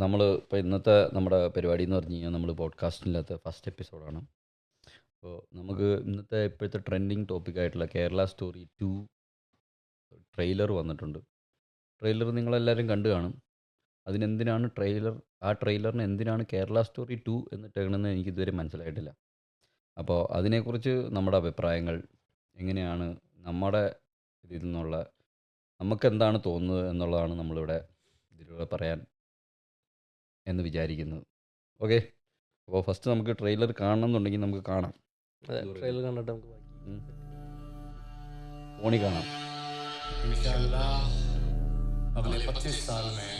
നമ്മൾ ഇപ്പോൾ ഇന്നത്തെ നമ്മുടെ പരിപാടി എന്ന് പറഞ്ഞു കഴിഞ്ഞാൽ നമ്മൾ പോഡ്കാസ്റ്റിനകത്ത് ഫസ്റ്റ് എപ്പിസോഡാണ്. അപ്പോൾ നമുക്ക് ഇന്നത്തെ ഇപ്പോഴത്തെ ട്രെൻഡിങ് ടോപ്പിക്കായിട്ടുള്ള കേരള സ്റ്റോറി 2 ട്രെയിലർ വന്നിട്ടുണ്ട്. ട്രെയിലർ നിങ്ങളെല്ലാവരും കണ്ടു കാണും. അതിനെന്തിനാണ് ആ ട്രെയിലറിന് എന്തിനാണ് കേരള സ്റ്റോറി 2 എന്നിട്ടേക്കണമെന്ന് എനിക്കിതുവരെ മനസ്സിലായിട്ടില്ല. അപ്പോൾ അതിനെക്കുറിച്ച് നമ്മുടെ അഭിപ്രായങ്ങൾ എങ്ങനെയാണ്, നമ്മുടെ ഇതിൽ നിന്നുള്ള നമുക്കെന്താണ് തോന്നുന്നത് എന്നുള്ളതാണ് നമ്മളിവിടെ ഇതിലൂടെ പറയാൻ എന്ന് വിചാരിക്കുന്നത്. ഓക്കെ, അപ്പോൾ ഫസ്റ്റ് നമുക്ക് ട്രെയിലർ കാണണമെന്നുണ്ടെങ്കിൽ നമുക്ക് കാണാം. അതെ, ട്രെയിലർ കണ്ടിട്ട് നമുക്ക് ബാക്കി ഫോണിൽ കാണാം. इंशाल्लाह अगले 25 साल में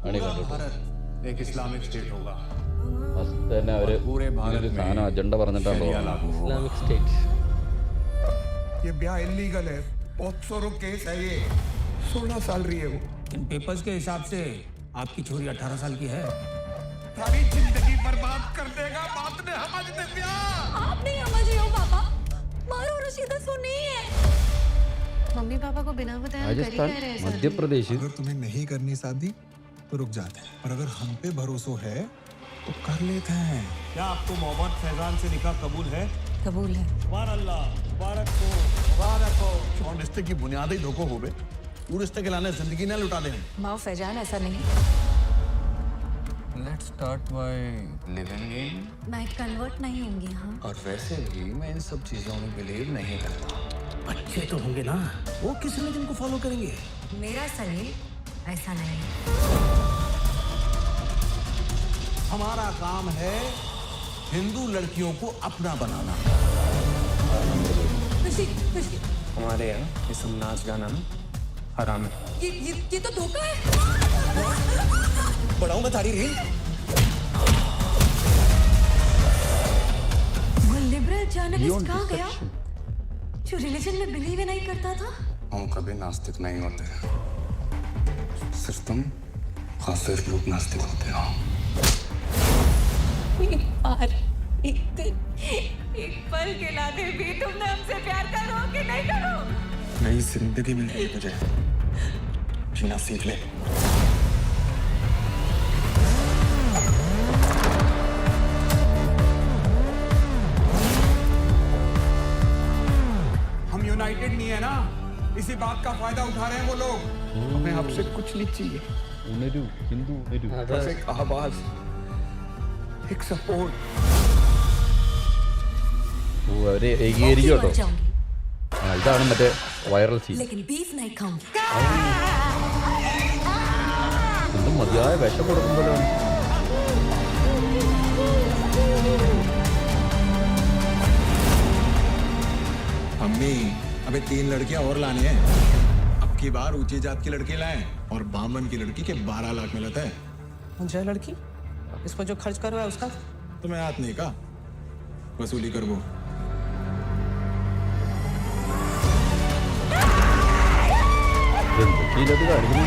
पूरा भारत एक इस्लामिक स्टेट होगा। ഫസ്റ്റ് തന്നെ അവർ पूरे भारत ഒരു സാധനം അജണ്ട പറഞ്ഞിട്ടാണല്ലോ. शरिया लागू होगा। Islamic state. ये ब्याह इलीगल है, पॉक्सो केस है ये। 16 साल रही है वो। इन पेपर्स के हिसाब से आपकी छोरी 18 साल की है। सारी जिंदगी बर्बाद कर देगा, बात ने समझ दे ब्याह। आप नहीं समझ रहे हो पापा, मारो रशीदा सो नहीं है। मम्मी पापा को बिना बताए कर ही രാജസ്ഥാൻ, कह रहे हैं सर। മധ്യപ്രദേശ്. अगर तुम्हें नहीं करनी शादी तो रुक जाते हैं, और अगर हम पे भरोसा है तो कर लेते हैं। क्या आपको मोहम्मद फैजान से निकाह कबूल है? कबूल है। सुभान अल्लाह, मुबारक हो, मुबारक हो। और रिश्ते की बुनियादी धोखो हो गए, वो रिश्ते के लाने जिंदगी ना लुटा दें। माँ फैजान ऐसा नहीं। Let's start by living in. मैं कन्वर्ट नहीं होंगी। हाँ, और वैसे भी मैं इन सब चीजों में बिलीव नहीं करता। अच्छे तो होंगे ना, वो किस रिलीजन को फॉलो करेंगे? मेरा सलील ऐसा नहीं है। हमारा काम है हिंदू लड़कियों को अपना बनाना। ऋषि, ऋषि, हमारे यहाँ ये सब नाच गाना ना हराम है। ये तो धोखा है। बढ़ाऊं मैं थारी रील? वो लिबरल जर्नलिस्ट कहाँ गया जो रिलीजन में बिलीव ही नहीं करता था? हम कभी नास्तिक नहीं होते, सिर्फ तुम काफिर लोग नास्तिक होते हो। एक बार, एक दिन, एक पल के लाते भी तुमने हमसे प्यार करो कि नहीं करो? नई जिंदगी मिल रही है तुझे, जीना सीख ले। हम यूनाइटेड नहीं है ना, इसी बात का फायदा उठा रहे हैं वो लोग। हमें आपसे कुछ नहीं चाहिए, ഉണരൂ, ഹിന്ദു ഉണരൂ. അത് बस एक आवाज, एक सपोर्ट। ഓ, അവരെ ഏകീകരിക്കും കേട്ടോ. मर जाऊंगी, ഇതാണ് മറ്റേ വൈറൽ സീൻ. लेकिन बीफ नहीं खाऊंगी। ഒന്നും മതിയായ വിഷം കൊടുക്കുമ്പോഴാണ്. अम्मी, अबे 3 लड़कियां और लानी है। अब की बार ऊंची जात की लड़की लाएं, और बामन की लड़की के 12 लाख मिलते हैं। मुझे लड़की इस पर जो खर्च कर रहा है उसका तुम्हें हाथ नहीं का वसूली कर वो। എന്തൊക്കെയില്ലത് കാണിക്കുന്നു.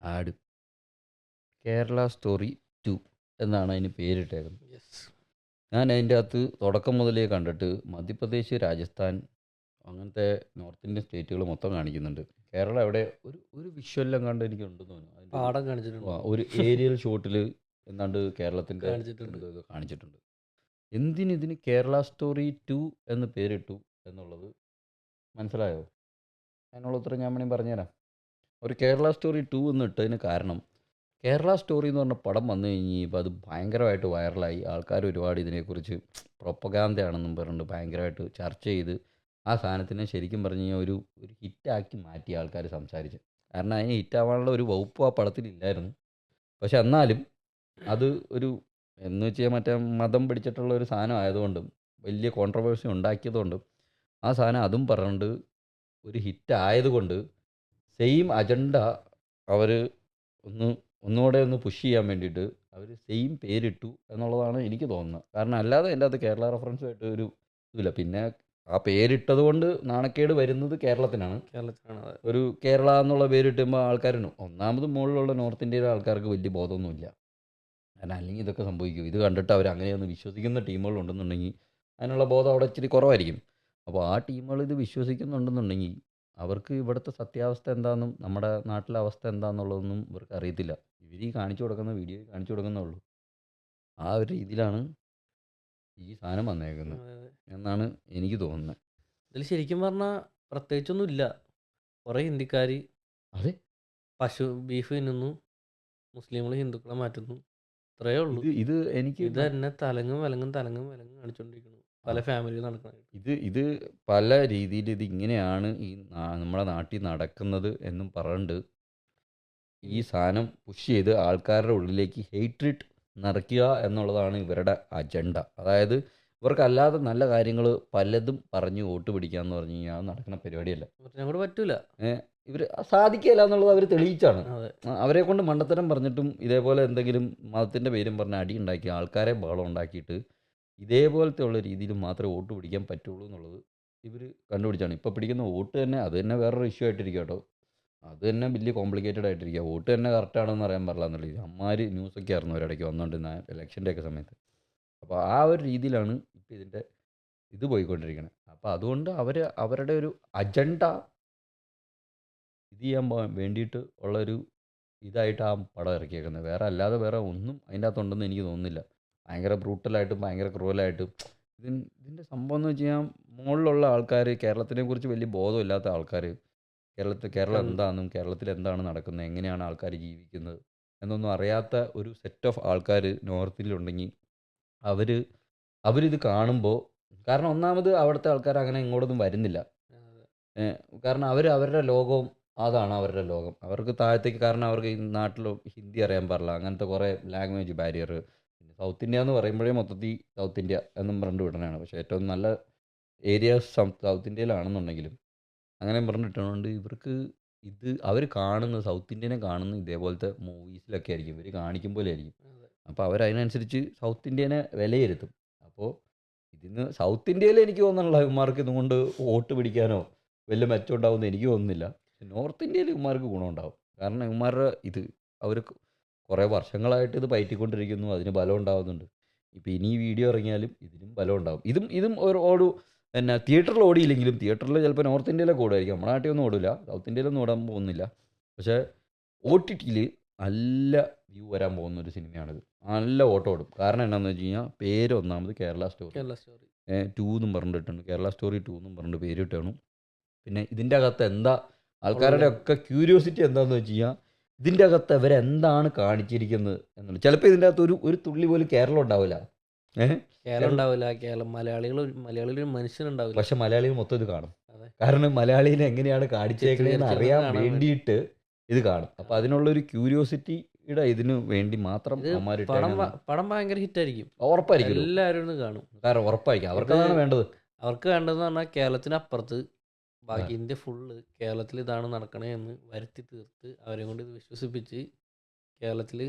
ആഡ് കേരള സ്റ്റോറി 2 എന്നാണ് അതിന് പേരിട്ടേക്കുന്നത്. യെസ്, ഞാൻ അതിൻ്റെ അകത്ത് തുടക്കം മുതലേ കണ്ടിട്ട് മധ്യപ്രദേശ്, രാജസ്ഥാൻ, അങ്ങനത്തെ നോർത്ത് ഇന്ത്യൻ സ്റ്റേറ്റുകൾ മൊത്തം കാണിക്കുന്നുണ്ട്. കേരളം എവിടെ ഒരു വിഷ്വലെല്ലാം കണ്ട് എനിക്ക് ഉണ്ടെന്ന് തോന്നുന്നു. അതിൻ്റെ പാടം കാണിച്ചിട്ടുണ്ട്. ഒരു ഏരിയൽ ഷോട്ടിൽ എന്നാണ്ട് കേരളത്തിൻ്റെ കാണിച്ചിട്ടുണ്ട്. ഇത് കാണിച്ചിട്ടുണ്ട്. എന്തിനിതിന് കേരള സ്റ്റോറി 2 എന്ന് പേരിട്ടു എന്നുള്ളത് മനസ്സിലായോ? അതിനുള്ള ഉത്തരം ഞാൻ വേണമെങ്കിൽ പറഞ്ഞുതരാം. ഒരു കേരള സ്റ്റോറി 2 എന്ന് ഇട്ടതിന് കാരണം, കേരള സ്റ്റോറി എന്ന് പറഞ്ഞ പടം വന്നു കഴിഞ്ഞപ്പോൾ അത് ഭയങ്കരമായിട്ട് വൈറലായി. ആൾക്കാർ ഒരുപാട് ഇതിനെക്കുറിച്ച് പ്രൊപ്പഗാൻഡയാണെന്നും പറഞ്ഞിട്ട് ഭയങ്കരമായിട്ട് ചർച്ച ചെയ്ത് ആ സാധനത്തിനെ ശരിക്കും പറഞ്ഞു കഴിഞ്ഞാൽ ഒരു ഹിറ്റാക്കി മാറ്റി ആൾക്കാർ സംസാരിച്ച്. കാരണം അതിന് ഹിറ്റാവാനുള്ള ഒരു വകുപ്പ് ആ പടത്തിലില്ലായിരുന്നു. പക്ഷെ എന്നാലും അത് ഒരു എന്ന് വെച്ചാൽ മറ്റേ മതം പിടിച്ചിട്ടുള്ള ഒരു സാധനം ആയതുകൊണ്ടും വലിയ കോൺട്രവേഴ്സി ഉണ്ടാക്കിയതുകൊണ്ടും ആ സാധനം അതും പറഞ്ഞിട്ട് ഒരു ഹിറ്റ് ആയതുകൊണ്ട് സെയിം അജണ്ട അവർ ഒന്നുകൂടെ ഒന്ന് പുഷ് ചെയ്യാൻ വേണ്ടിയിട്ട് അവർ സെയിം പേരിട്ടു എന്നുള്ളതാണ് എനിക്ക് തോന്നുന്നത്. കാരണം അല്ലാതെ അതിൻ്റെ അകത്ത് കേരള റെഫറൻസുമായിട്ട് ഒരു ഇതില്ല. പിന്നെ ആ പേരിട്ടത് കൊണ്ട് നാണക്കേട് വരുന്നത് കേരളത്തിനാണ്. കേരളത്തിലാണ് അത്. ഒരു കേരള എന്നുള്ള പേരിട്ടുമ്പോൾ ആൾക്കാരിന് ഒന്നാമത് മുകളിലുള്ള നോർത്ത് ഇന്ത്യയിലെ ആൾക്കാർക്ക് വലിയ ബോധമൊന്നുമില്ല. കാരണം അല്ലെങ്കിൽ ഇതൊക്കെ സംഭവിക്കും. ഇത് കണ്ടിട്ട് അവർ അങ്ങനെയൊന്ന് വിശ്വസിക്കുന്ന ടീമുകളുണ്ടെന്നുണ്ടെങ്കിൽ അതിനുള്ള ബോധം അവിടെ ഇച്ചിരി കുറവായിരിക്കും. അപ്പോൾ ആ ടീമുകൾ ഇത് വിശ്വസിക്കുന്നുണ്ടെന്നുണ്ടെങ്കിൽ അവർക്ക് ഇവിടുത്തെ സത്യാവസ്ഥ എന്താണെന്നും നമ്മുടെ നാട്ടിലെ അവസ്ഥ എന്താണെന്നുള്ളതൊന്നും ഇവർക്ക് അറിയത്തില്ല. ഇവർ ഈ കാണിച്ചു കൊടുക്കുന്ന വീഡിയോ കാണിച്ചു കൊടുക്കുന്നുള്ളൂ. ആ ഒരു രീതിയിലാണ് ഈ സാധനം വന്നേക്കുന്നത് അതെ, അതെ. എന്നാണ് എനിക്ക് തോന്നുന്നത്. ഇതിൽ ശരിക്കും പറഞ്ഞാൽ പ്രത്യേകിച്ചൊന്നും ഇല്ല. കുറേ ഹിന്ദിക്കാർ അതെ, ബീഫ് തിന്നുന്നു, മുസ്ലിങ്ങൾ ഹിന്ദുക്കളെ മാറ്റുന്നു, ഇത്രയേ ഉള്ളൂ. ഇത് എനിക്ക് ഇത് തന്നെ തലങ്ങും വിലങ്ങും കാണിച്ചുകൊണ്ടിരിക്കുന്നു പല ഫാമിലിയിൽ നടക്കുന്നത്. ഇത് പല രീതിയിൽ ഇത് ഇങ്ങനെയാണ് ഈ നമ്മുടെ നാട്ടിൽ നടക്കുന്നത് എന്നും പറഞ്ഞിട്ട് ഈ സാധനം പുഷ് ചെയ്ത് ആൾക്കാരുടെ ഉള്ളിലേക്ക് ഹെയ്റ്റ്രിഡ് നിറയ്ക്കുക എന്നുള്ളതാണ് ഇവരുടെ അജണ്ട. അതായത് ഇവർക്കല്ലാതെ നല്ല കാര്യങ്ങൾ പലതും പറഞ്ഞ് വോട്ട് പിടിക്കുക എന്ന് പറഞ്ഞു കഴിഞ്ഞാൽ നടക്കുന്ന പരിപാടിയല്ല. ഞങ്ങളോട് പറ്റൂല. ഇവർ സാധിക്കില്ല എന്നുള്ളത് അവർ തെളിയിച്ചാണ്. അതെ, അവരെ കൊണ്ട് മണ്ടത്തരം പറഞ്ഞിട്ടും ഇതേപോലെ എന്തെങ്കിലും മതത്തിൻ്റെ പേരും പറഞ്ഞ് അടി ഉണ്ടാക്കി ആൾക്കാരെ ബഹളം ഉണ്ടാക്കിയിട്ട് ഇതേപോലത്തെ ഉള്ള രീതിയിൽ മാത്രമേ വോട്ട് പിടിക്കാൻ പറ്റുള്ളൂ എന്നുള്ളത് ഇവർ കണ്ടുപിടിച്ചാണ്. ഇപ്പോൾ പിടിക്കുന്ന വോട്ട് തന്നെ അത് തന്നെ വേറൊരു ഇഷ്യൂ ആയിട്ടിരിക്കുക കേട്ടോ. അത് തന്നെ വലിയ കോംപ്ലിക്കേറ്റഡ് ആയിട്ടിരിക്കുക. വോട്ട് തന്നെ കറക്റ്റാണെന്ന് അറിയാൻ പാടില്ല എന്നുള്ള അമ്മാര് ന്യൂസൊക്കെ ആയിരുന്നു ഒരിടയ്ക്ക് വന്നുകൊണ്ടിരുന്ന ഇലക്ഷൻ്റെ ഒക്കെ സമയത്ത്. അപ്പോൾ ആ ഒരു രീതിയിലാണ് ഇപ്പോൾ ഇതിൻ്റെ ഇത് പോയിക്കൊണ്ടിരിക്കുന്നത്. അപ്പോൾ അതുകൊണ്ട് അവരുടെ ഒരു അജണ്ട ഇത് ചെയ്യാൻ വേണ്ടിയിട്ട് ഉള്ളൊരു ഇതായിട്ട് ആ പടം ഇറക്കിയേക്കുന്നത്. വേറെ ഒന്നും അതിൻ്റെ അകത്തുണ്ടെന്ന് എനിക്ക് തോന്നുന്നില്ല. ഭയങ്കര ബ്രൂട്ടലായിട്ടും ഭയങ്കര ക്രൂവലായിട്ടും ഇതിൻ്റെ സംഭവം എന്ന് വെച്ച് കഴിഞ്ഞാൽ മുകളിലുള്ള ആൾക്കാർ, കേരളത്തിനെ കുറിച്ച് വലിയ ബോധമില്ലാത്ത ആൾക്കാർ, കേരളം എന്താണെന്നും കേരളത്തിൽ എന്താണ് നടക്കുന്നത്, എങ്ങനെയാണ് ആൾക്കാർ ജീവിക്കുന്നത് എന്നൊന്നും അറിയാത്ത ഒരു സെറ്റ് ഓഫ് ആൾക്കാർ നോർത്തിലുണ്ടെങ്കിൽ അവരിത് കാണുമ്പോൾ, കാരണം ഒന്നാമത് അവിടുത്തെ ആൾക്കാർ അങ്ങനെ ഇങ്ങോട്ടൊന്നും വരുന്നില്ല. കാരണം അവരുടെ ലോകവും അതാണ് അവരുടെ ലോകം. അവർക്ക് താഴത്തേക്ക്, കാരണം അവർക്ക് ഈ നാട്ടിൽ ഹിന്ദി അറിയാൻ പാടില്ല, അങ്ങനത്തെ കുറേ ലാംഗ്വേജ് ബാരിയർ. പിന്നെ സൗത്ത് ഇന്ത്യ എന്ന് പറയുമ്പോഴേ മൊത്തത്തിൽ സൗത്ത് ഇന്ത്യ എന്നും പറഞ്ഞു വിടണതാണ്. പക്ഷേ ഏറ്റവും നല്ല ഏരിയാസ് സൗത്ത് ഇന്ത്യയിലാണെന്നുണ്ടെങ്കിലും അങ്ങനെ പറഞ്ഞിട്ടുണ്ട്. ഇവർക്ക് ഇത് അവർ കാണുന്നത്, സൗത്ത് ഇന്ത്യനെ കാണുന്നത് ഇതേപോലത്തെ മൂവീസിലൊക്കെ ആയിരിക്കും, ഇവർ കാണിക്കും പോലെ ആയിരിക്കും. അപ്പോൾ അവരതിനനുസരിച്ച് സൗത്ത് ഇന്ത്യനെ വിലയിരുത്തും. അപ്പോൾ ഇതിന് സൗത്ത് ഇന്ത്യയിൽ എനിക്ക് തോന്നുന്നുള്ള ഇവന്മാർക്ക് ഇതുകൊണ്ട് വോട്ട് പിടിക്കാനോ വലിയ മെച്ചം ഉണ്ടാവുമെന്ന് എനിക്ക് തോന്നുന്നില്ല. നോർത്ത് ഇന്ത്യയിൽ ഇവന്മാർക്ക് ഗുണമുണ്ടാവും. കാരണം ഇവന്മാരുടെ അവർ കുറേ വർഷങ്ങളായിട്ട് ഇത് പയറ്റിക്കൊണ്ടിരിക്കുന്നു, അതിന് ബലം ഉണ്ടാവുന്നുണ്ട്. ഇപ്പോൾ ഇനി ഈ വീഡിയോ ഇറങ്ങിയാലും ഇതിനും ബലം ഉണ്ടാവും. ഇതും ഒരു പിന്നെ തിയേറ്ററിൽ ഓടിയില്ലെങ്കിലും, തിയേറ്ററിൽ ചിലപ്പോൾ നോർത്ത് ഇന്ത്യയിലൊക്കെ ഓടുമായിരിക്കും, നമ്മുടെ നാട്ടിൽ ഒന്നും ഓടില്ല, സൗത്ത് ഇന്ത്യയിലൊന്നും ഓടാൻ പോകുന്നില്ല. പക്ഷേ OTTയിൽ നല്ല വ്യൂ വരാൻ പോകുന്ന ഒരു സിനിമയാണിത്. നല്ല ഓട്ടം ഓടും. കാരണം എന്താണെന്ന് വെച്ച് കഴിഞ്ഞാൽ പേര് ഒന്നാമത് കേരള സ്റ്റോറി 2 എന്നും പറഞ്ഞിട്ടുണ്ട്. കേരള സ്റ്റോറി 2 എന്നും പറഞ്ഞിട്ട് പേരിട്ടാണ്. പിന്നെ ഇതിൻ്റെ അകത്ത് എന്താ ആൾക്കാരുടെ ഒക്കെ ക്യൂരിയോസിറ്റി എന്താണെന്ന് വെച്ച് കഴിഞ്ഞാൽ ഇതിൻ്റെ അകത്ത് അവരെന്താണ് കാണിച്ചിരിക്കുന്നത് എന്നുള്ളത്. ചിലപ്പോൾ ഇതിൻ്റെ അകത്ത് ഒരു തുള്ളി പോലും കേരളം ഉണ്ടാവില്ല. കേരളം ഉണ്ടാവില്ല, മലയാളികൾ ഒരു മനുഷ്യനുണ്ടാവില്ല. പക്ഷെ മലയാളികൾ മൊത്തം ഇത് കാണും. അതെ. കാരണം മലയാളീനെ എങ്ങനെയാണ് കാണിച്ചേക്കണേന്ന് അറിയാൻ വേണ്ടിയിട്ട് ഇത് കാണും. അപ്പോൾ അതിനുള്ളൊരു ക്യൂരിയോസിറ്റിയുടെ ഇതിന് വേണ്ടി മാത്രം പടം ഭയങ്കര ഹിറ്റായിരിക്കും, ഉറപ്പായിരിക്കും. എല്ലാവരും ഇരുന്ന് കാണും. കാരണം ഉറപ്പായിരിക്കും അവർക്കതാണ് വേണ്ടത്. അവർക്ക് വേണ്ടതെന്ന് പറഞ്ഞാൽ കേരളത്തിനപ്പുറത്ത് ബാക്കി ഇന്ത്യ ഫുള്ള് കേരളത്തിൽ ഇതാണ് നടക്കണേ എന്ന് വരുത്തി തീർത്ത് അവരെ കൊണ്ട് ഇത് വിശ്വസിപ്പിച്ച് കേരളത്തിൽ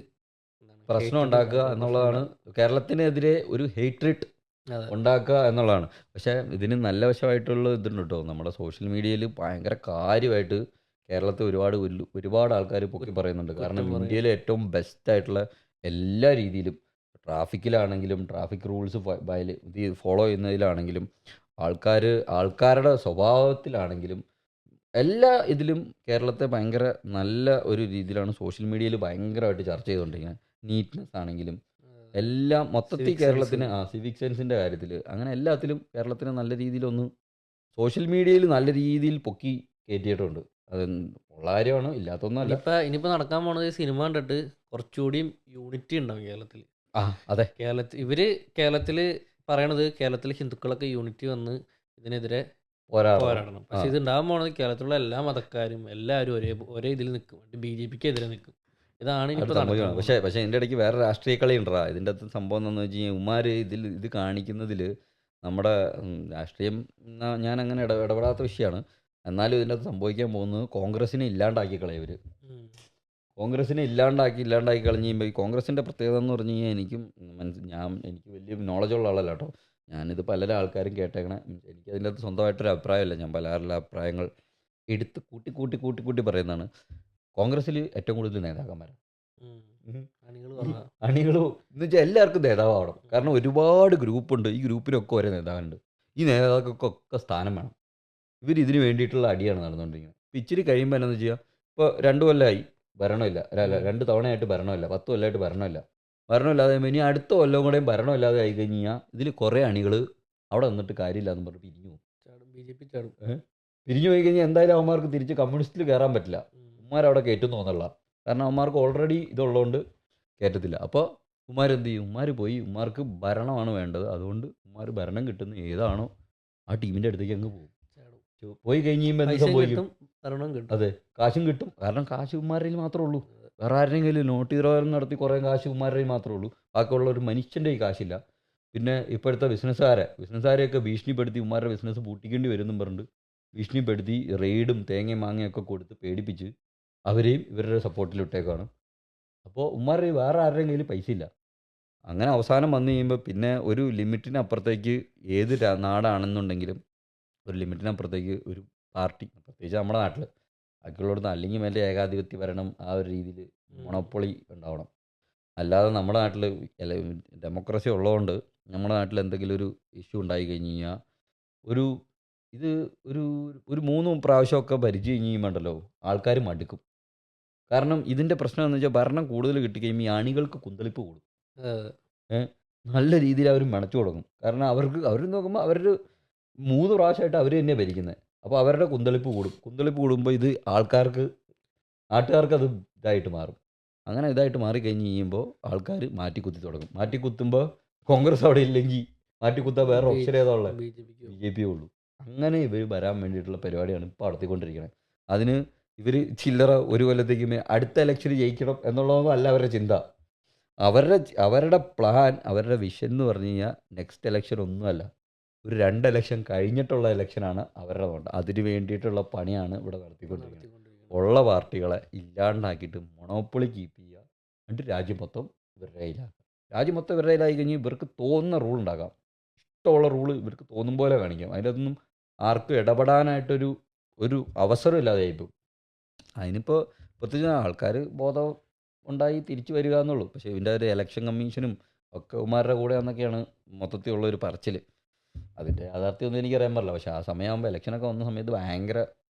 പ്രശ്നം ഉണ്ടാക്കുക എന്നുള്ളതാണ്. കേരളത്തിനെതിരെ ഒരു ഹേറ്റ്രിഡ് ഉണ്ടാക്കുക എന്നുള്ളതാണ്. പക്ഷേ ഇതിന് നല്ല വശമായിട്ടുള്ള ഇതുണ്ട് കേട്ടോ. നമ്മുടെ സോഷ്യൽ മീഡിയയിൽ ഭയങ്കര കാര്യമായിട്ട് കേരളത്തെ ഒരുപാട് ആൾക്കാർ പൊക്കി പറയുന്നുണ്ട്. കാരണം ഇന്ത്യയിലെ ഏറ്റവും ബെസ്റ്റായിട്ടുള്ള എല്ലാ രീതിയിലും, ട്രാഫിക്കിലാണെങ്കിലും ട്രാഫിക് റൂൾസ് ഫോളോ ചെയ്യുന്നതിലാണെങ്കിലും ആൾക്കാരുടെ സ്വഭാവത്തിലാണെങ്കിലും എല്ലാ ഇതിലും കേരളത്തെ ഭയങ്കര നല്ല ഒരു രീതിയിലാണ് സോഷ്യൽ മീഡിയയിൽ ഭയങ്കരമായിട്ട് ചർച്ച ചെയ്തുകൊണ്ടിരിക്കുന്നത്. നീറ്റ്നെസ് ആണെങ്കിലും എല്ലാം മൊത്തത്തിൽ കേരളത്തിന് സിവിക് സെൻസിൻ്റെ കാര്യത്തിൽ അങ്ങനെ എല്ലാത്തിലും കേരളത്തിന് നല്ല രീതിയിലൊന്ന് സോഷ്യൽ മീഡിയയിൽ നല്ല രീതിയിൽ പൊക്കി കയറ്റിയിട്ടുണ്ട്. അത് ഉള്ള കാര്യമാണ്, ഇല്ലാത്തൊന്നുമല്ല. ഇനിയിപ്പോൾ നടക്കാൻ പോണത് സിനിമ കണ്ടിട്ട് കുറച്ചുകൂടിയും യൂണിറ്റി ഉണ്ടാവും കേരളത്തിൽ. അതെ, കേരളത്തിൽ പറയണത് കേരളത്തിലെ ഹിന്ദുക്കളൊക്കെ യൂണിറ്റി വന്ന് ഇതിനെതിരെ പോരാടണം. പക്ഷെ ഇത് ഉണ്ടാകാൻ പോണത് കേരളത്തിലുള്ള എല്ലാ മതക്കാരും എല്ലാവരും ഒരേ ഇതിൽ നിൽക്കും, BJPക്ക് എതിരെ നിൽക്കും. ഇതാണ് പക്ഷേ ഇതിൻ്റെ ഇടയ്ക്ക് വേറെ രാഷ്ട്രീയ കളി ഉണ്ടാ. ഇതിൻ്റെ അകത്ത് സംഭവം എന്താണെന്ന് വെച്ച് കഴിഞ്ഞാൽ ഉമ്മാര് ഇത് കാണിക്കുന്നതിൽ നമ്മുടെ രാഷ്ട്രീയം ഞാൻ അങ്ങനെ ഇടപെടാത്ത വിഷയമാണ്. എന്നാലും ഇതിൻ്റെ അകത്ത് സംഭവിക്കാൻ പോകുന്നത് കോൺഗ്രസിനെ ഇല്ലാണ്ടാക്കി കളയവർ. കോൺഗ്രസിനെ ഇല്ലാണ്ടാക്കി കളഞ്ഞ് കഴിയുമ്പോൾ ഈ കോൺഗ്രസിൻ്റെ പ്രത്യേകത എന്ന് പറഞ്ഞു കഴിഞ്ഞാൽ എനിക്ക് വലിയ നോളജുള്ള ആളല്ല കേട്ടോ. ഞാനിത് പല ആൾക്കാരും കേട്ടേക്കണേ, എനിക്ക് അതിൻ്റെ അകത്ത് സ്വന്തമായിട്ടൊരു അഭിപ്രായമില്ല, ഞാൻ പലരുടെ അഭിപ്രായങ്ങൾ എടുത്ത് കൂട്ടി പറയുന്നതാണ്. കോൺഗ്രസ്സിൽ ഏറ്റവും കൂടുതൽ നേതാക്കന്മാരാണ്. അണികൾ എന്ന് വെച്ചാൽ എല്ലാവർക്കും നേതാവാവണം. കാരണം ഒരുപാട് ഗ്രൂപ്പുണ്ട്, ഈ ഗ്രൂപ്പിലൊക്കെ ഓരോ നേതാവുണ്ട്. ഈ നേതാക്കൾക്കൊക്കെ സ്ഥാനം വേണം. ഇതിന് വേണ്ടിയിട്ടുള്ള അടിയാണ് നടന്നുകൊണ്ടിരിക്കുന്നത്. ഇപ്പം ഇച്ചിരി കഴിയുമ്പോൾ എന്താണെന്ന് വെച്ചാൽ, ഇപ്പോൾ 2 കൊല്ലമായി ഭരണമില്ല, 2 തവണയായിട്ട് ഭരണമില്ല, 10 കൊല്ലമായിട്ട് ഭരണമില്ലാതെ ഇനി അടുത്ത കൊല്ലം കൂടെയും ഭരണമില്ലാതെ ആയി കഴിഞ്ഞാൽ ഇതിൽ കുറേ അണികൾ അവിടെ നിന്നിട്ട് കാര്യമില്ല എന്ന് പറഞ്ഞ് പിരിഞ്ഞു പോകും. പിരിഞ്ഞു പോയി കഴിഞ്ഞാൽ എന്തായാലും അവന്മാർക്ക് തിരിച്ച് കമ്മ്യൂണിസ്റ്റിൽ കയറാൻ പറ്റില്ല. ഉമ്മാരവിടെ കയറ്റും തോന്നല്ല. കാരണം അവന്മാർക്ക് ഓൾറെഡി ഇതുള്ളതുകൊണ്ട് കയറ്റത്തില്ല. അപ്പോൾ ഉമ്മാരെന്ത് ചെയ്യും? പോയി ഉമ്മാർക്ക് ഭരണമാണ് വേണ്ടത്. അതുകൊണ്ട് ഉമ്മാർ ഭരണം കിട്ടുന്ന ഏതാണോ ആ ടീമിൻ്റെ അടുത്തേക്ക് അങ്ങ് പോകും. പോയി കഴിഞ്ഞ് കഴിയുമ്പോൾ എന്ത് സംഭവിക്കും? അതെ, കാശും കിട്ടും. കാരണം കാശ് ഉമ്മാരിൽ മാത്രമേ ഉള്ളൂ. വേറെ ആരുടെയും കയ്യിൽ നോട്ട് നിരോധനം നടത്തി കുറേ കാശ് ഉമ്മാരുടെ മാത്രമേ ഉള്ളൂ. ബാക്കിയുള്ള ഒരു മനുഷ്യൻ്റെ ഈ കാശില്ല. പിന്നെ ഇപ്പോഴത്തെ ബിസിനസ്സുകാരെയൊക്കെ ഭീഷണിപ്പെടുത്തി ഉമ്മാരുടെ ബിസിനസ് പൂട്ടിക്കേണ്ടി വരുമെന്നും പറഞ്ഞിട്ട് ഭീഷണിപ്പെടുത്തി റെയ്ഡും തേങ്ങയും മാങ്ങയൊക്കെ കൊടുത്ത് പേടിപ്പിച്ച് അവരെയും ഇവരുടെ സപ്പോർട്ടിൽ ഇട്ടേക്കാണ്. അപ്പോൾ ഉമ്മാരുടെ വേറെ ആരുടെയും കയ്യിൽ പൈസ ഇല്ല. അങ്ങനെ അവസാനം വന്നു കഴിയുമ്പോൾ പിന്നെ ഒരു ലിമിറ്റിനപ്പുറത്തേക്ക് ഏത് നാടാണെന്നുണ്ടെങ്കിലും ഒരു ലിമിറ്റിനപ്പുറത്തേക്ക് ഒരു പാർട്ടി, പ്രത്യേകിച്ച് നമ്മുടെ നാട്ടിൽ, ബാക്കിയുള്ളിടത്ത് അല്ലെങ്കിൽ വലിയ ഏകാധിപത്യ ഭരണം ആ ഒരു രീതിയിൽ മൊണപ്പൊളി ഉണ്ടാവണം. അല്ലാതെ നമ്മുടെ നാട്ടിൽ ഡെമോക്രസി ഉള്ളതുകൊണ്ട് നമ്മുടെ നാട്ടിൽ എന്തെങ്കിലും ഒരു ഇഷ്യൂ ഉണ്ടായി കഴിഞ്ഞ് കഴിഞ്ഞാൽ ഒരു 3 പ്രാവശ്യമൊക്കെ ഭരിച്ചു കഴിഞ്ഞ് കഴിയുമ്പോണ്ടല്ലോ ആൾക്കാർ മടുക്കും. കാരണം ഇതിൻ്റെ പ്രശ്നം എന്ന് വെച്ചാൽ ഭരണം കൂടുതൽ കിട്ടിക്കഴിയുമ്പോൾ ഈ അണികൾക്ക് കുന്തളിപ്പ് കൂടും. നല്ല രീതിയിൽ അവർ മണച്ചു തുടങ്ങും. കാരണം അവർ നോക്കുമ്പോൾ അവരൊരു 3 പ്രാവശ്യമായിട്ട് അവർ തന്നെയാണ് ഭരിക്കുന്നത്. അപ്പോൾ അവരുടെ കുന്തളിപ്പ് കൂടുമ്പോൾ ഇത് നാട്ടുകാർക്ക് അത് ഇതായിട്ട് മാറും. അങ്ങനെ ഇതായിട്ട് മാറിക്കഴിഞ്ഞ് കഴിയുമ്പോൾ ആൾക്കാർ മാറ്റിക്കുത്തി തുടങ്ങും. മാറ്റിക്കുത്തുമ്പോൾ കോൺഗ്രസ് അവിടെ ഇല്ലെങ്കിൽ മാറ്റിക്കുത്താൻ വേറെ ഓപ്ഷൻ ഏതാ ഉള്ളത്? BJP ഉള്ളൂ. അങ്ങനെ ഇവർ വരാൻ വേണ്ടിയിട്ടുള്ള പരിപാടിയാണ് ഇപ്പോൾ നടത്തിക്കൊണ്ടിരിക്കുന്നത്. അതിന് ഇവർ ചില്ലറ ഒരു കൊല്ലത്തേക്ക് അടുത്ത ഇലക്ഷൻ ജയിക്കണം എന്നുള്ളതൊന്നും അല്ല അവരുടെ ചിന്ത. അവരുടെ പ്ലാൻ, അവരുടെ വിഷൻ എന്ന് പറഞ്ഞു കഴിഞ്ഞാൽ നെക്സ്റ്റ് ഇലക്ഷൻ ഒന്നുമല്ല, ഒരു 2 ഇലക്ഷൻ കഴിഞ്ഞിട്ടുള്ള ഇലക്ഷനാണ് അവരുടെ നോട്ടം. അതിന് വേണ്ടിയിട്ടുള്ള പണിയാണ് ഇവിടെ നടത്തിക്കൊണ്ടിരിക്കുന്നത്. ഉള്ള പാർട്ടികളെ ഇല്ലാണ്ടാക്കിയിട്ട് മൊണോപ്പൊളി കീപ്പ് ചെയ്യുക, എന്നിട്ട് രാജ്യം മൊത്തം ഇവരുടെ കയ്യിലാക്കുക. രാജ്യം മൊത്തം ഇവരുടെ കയ്യിലായി കഴിഞ്ഞാൽ ഇവർക്ക് തോന്നുന്ന റൂൾ ഉണ്ടാക്കാം, ഇഷ്ടമുള്ള റൂള് ഇവർക്ക് തോന്നും പോലെ കാണിക്കാം. അതിനകത്തൊന്നും ആർക്കും ഇടപെടാനായിട്ടൊരു അവസരം ഇല്ലാതെയായിപ്പോൾ. അതിനിപ്പോൾ പ്രത്യേകിച്ച് ആൾക്കാർ ബോധം ഉണ്ടായി തിരിച്ചു വരിക എന്നുള്ളൂ. പക്ഷേ ഇതിൻ്റെ ഒരു ഇലക്ഷൻ കമ്മീഷനും ഒക്കെ ഉമാരുടെ കൂടെ എന്നൊക്കെയാണ് മൊത്തത്തിലുള്ള ഒരു പറച്ചിൽ. അതിൻ്റെ യാഥാർത്ഥ്യമൊന്നും എനിക്കറിയാൻ പറ്റില്ല. പക്ഷേ ആ സമയമാകുമ്പോൾ ഇലക്ഷനൊക്കെ വന്ന സമയത്ത് ഭയങ്കര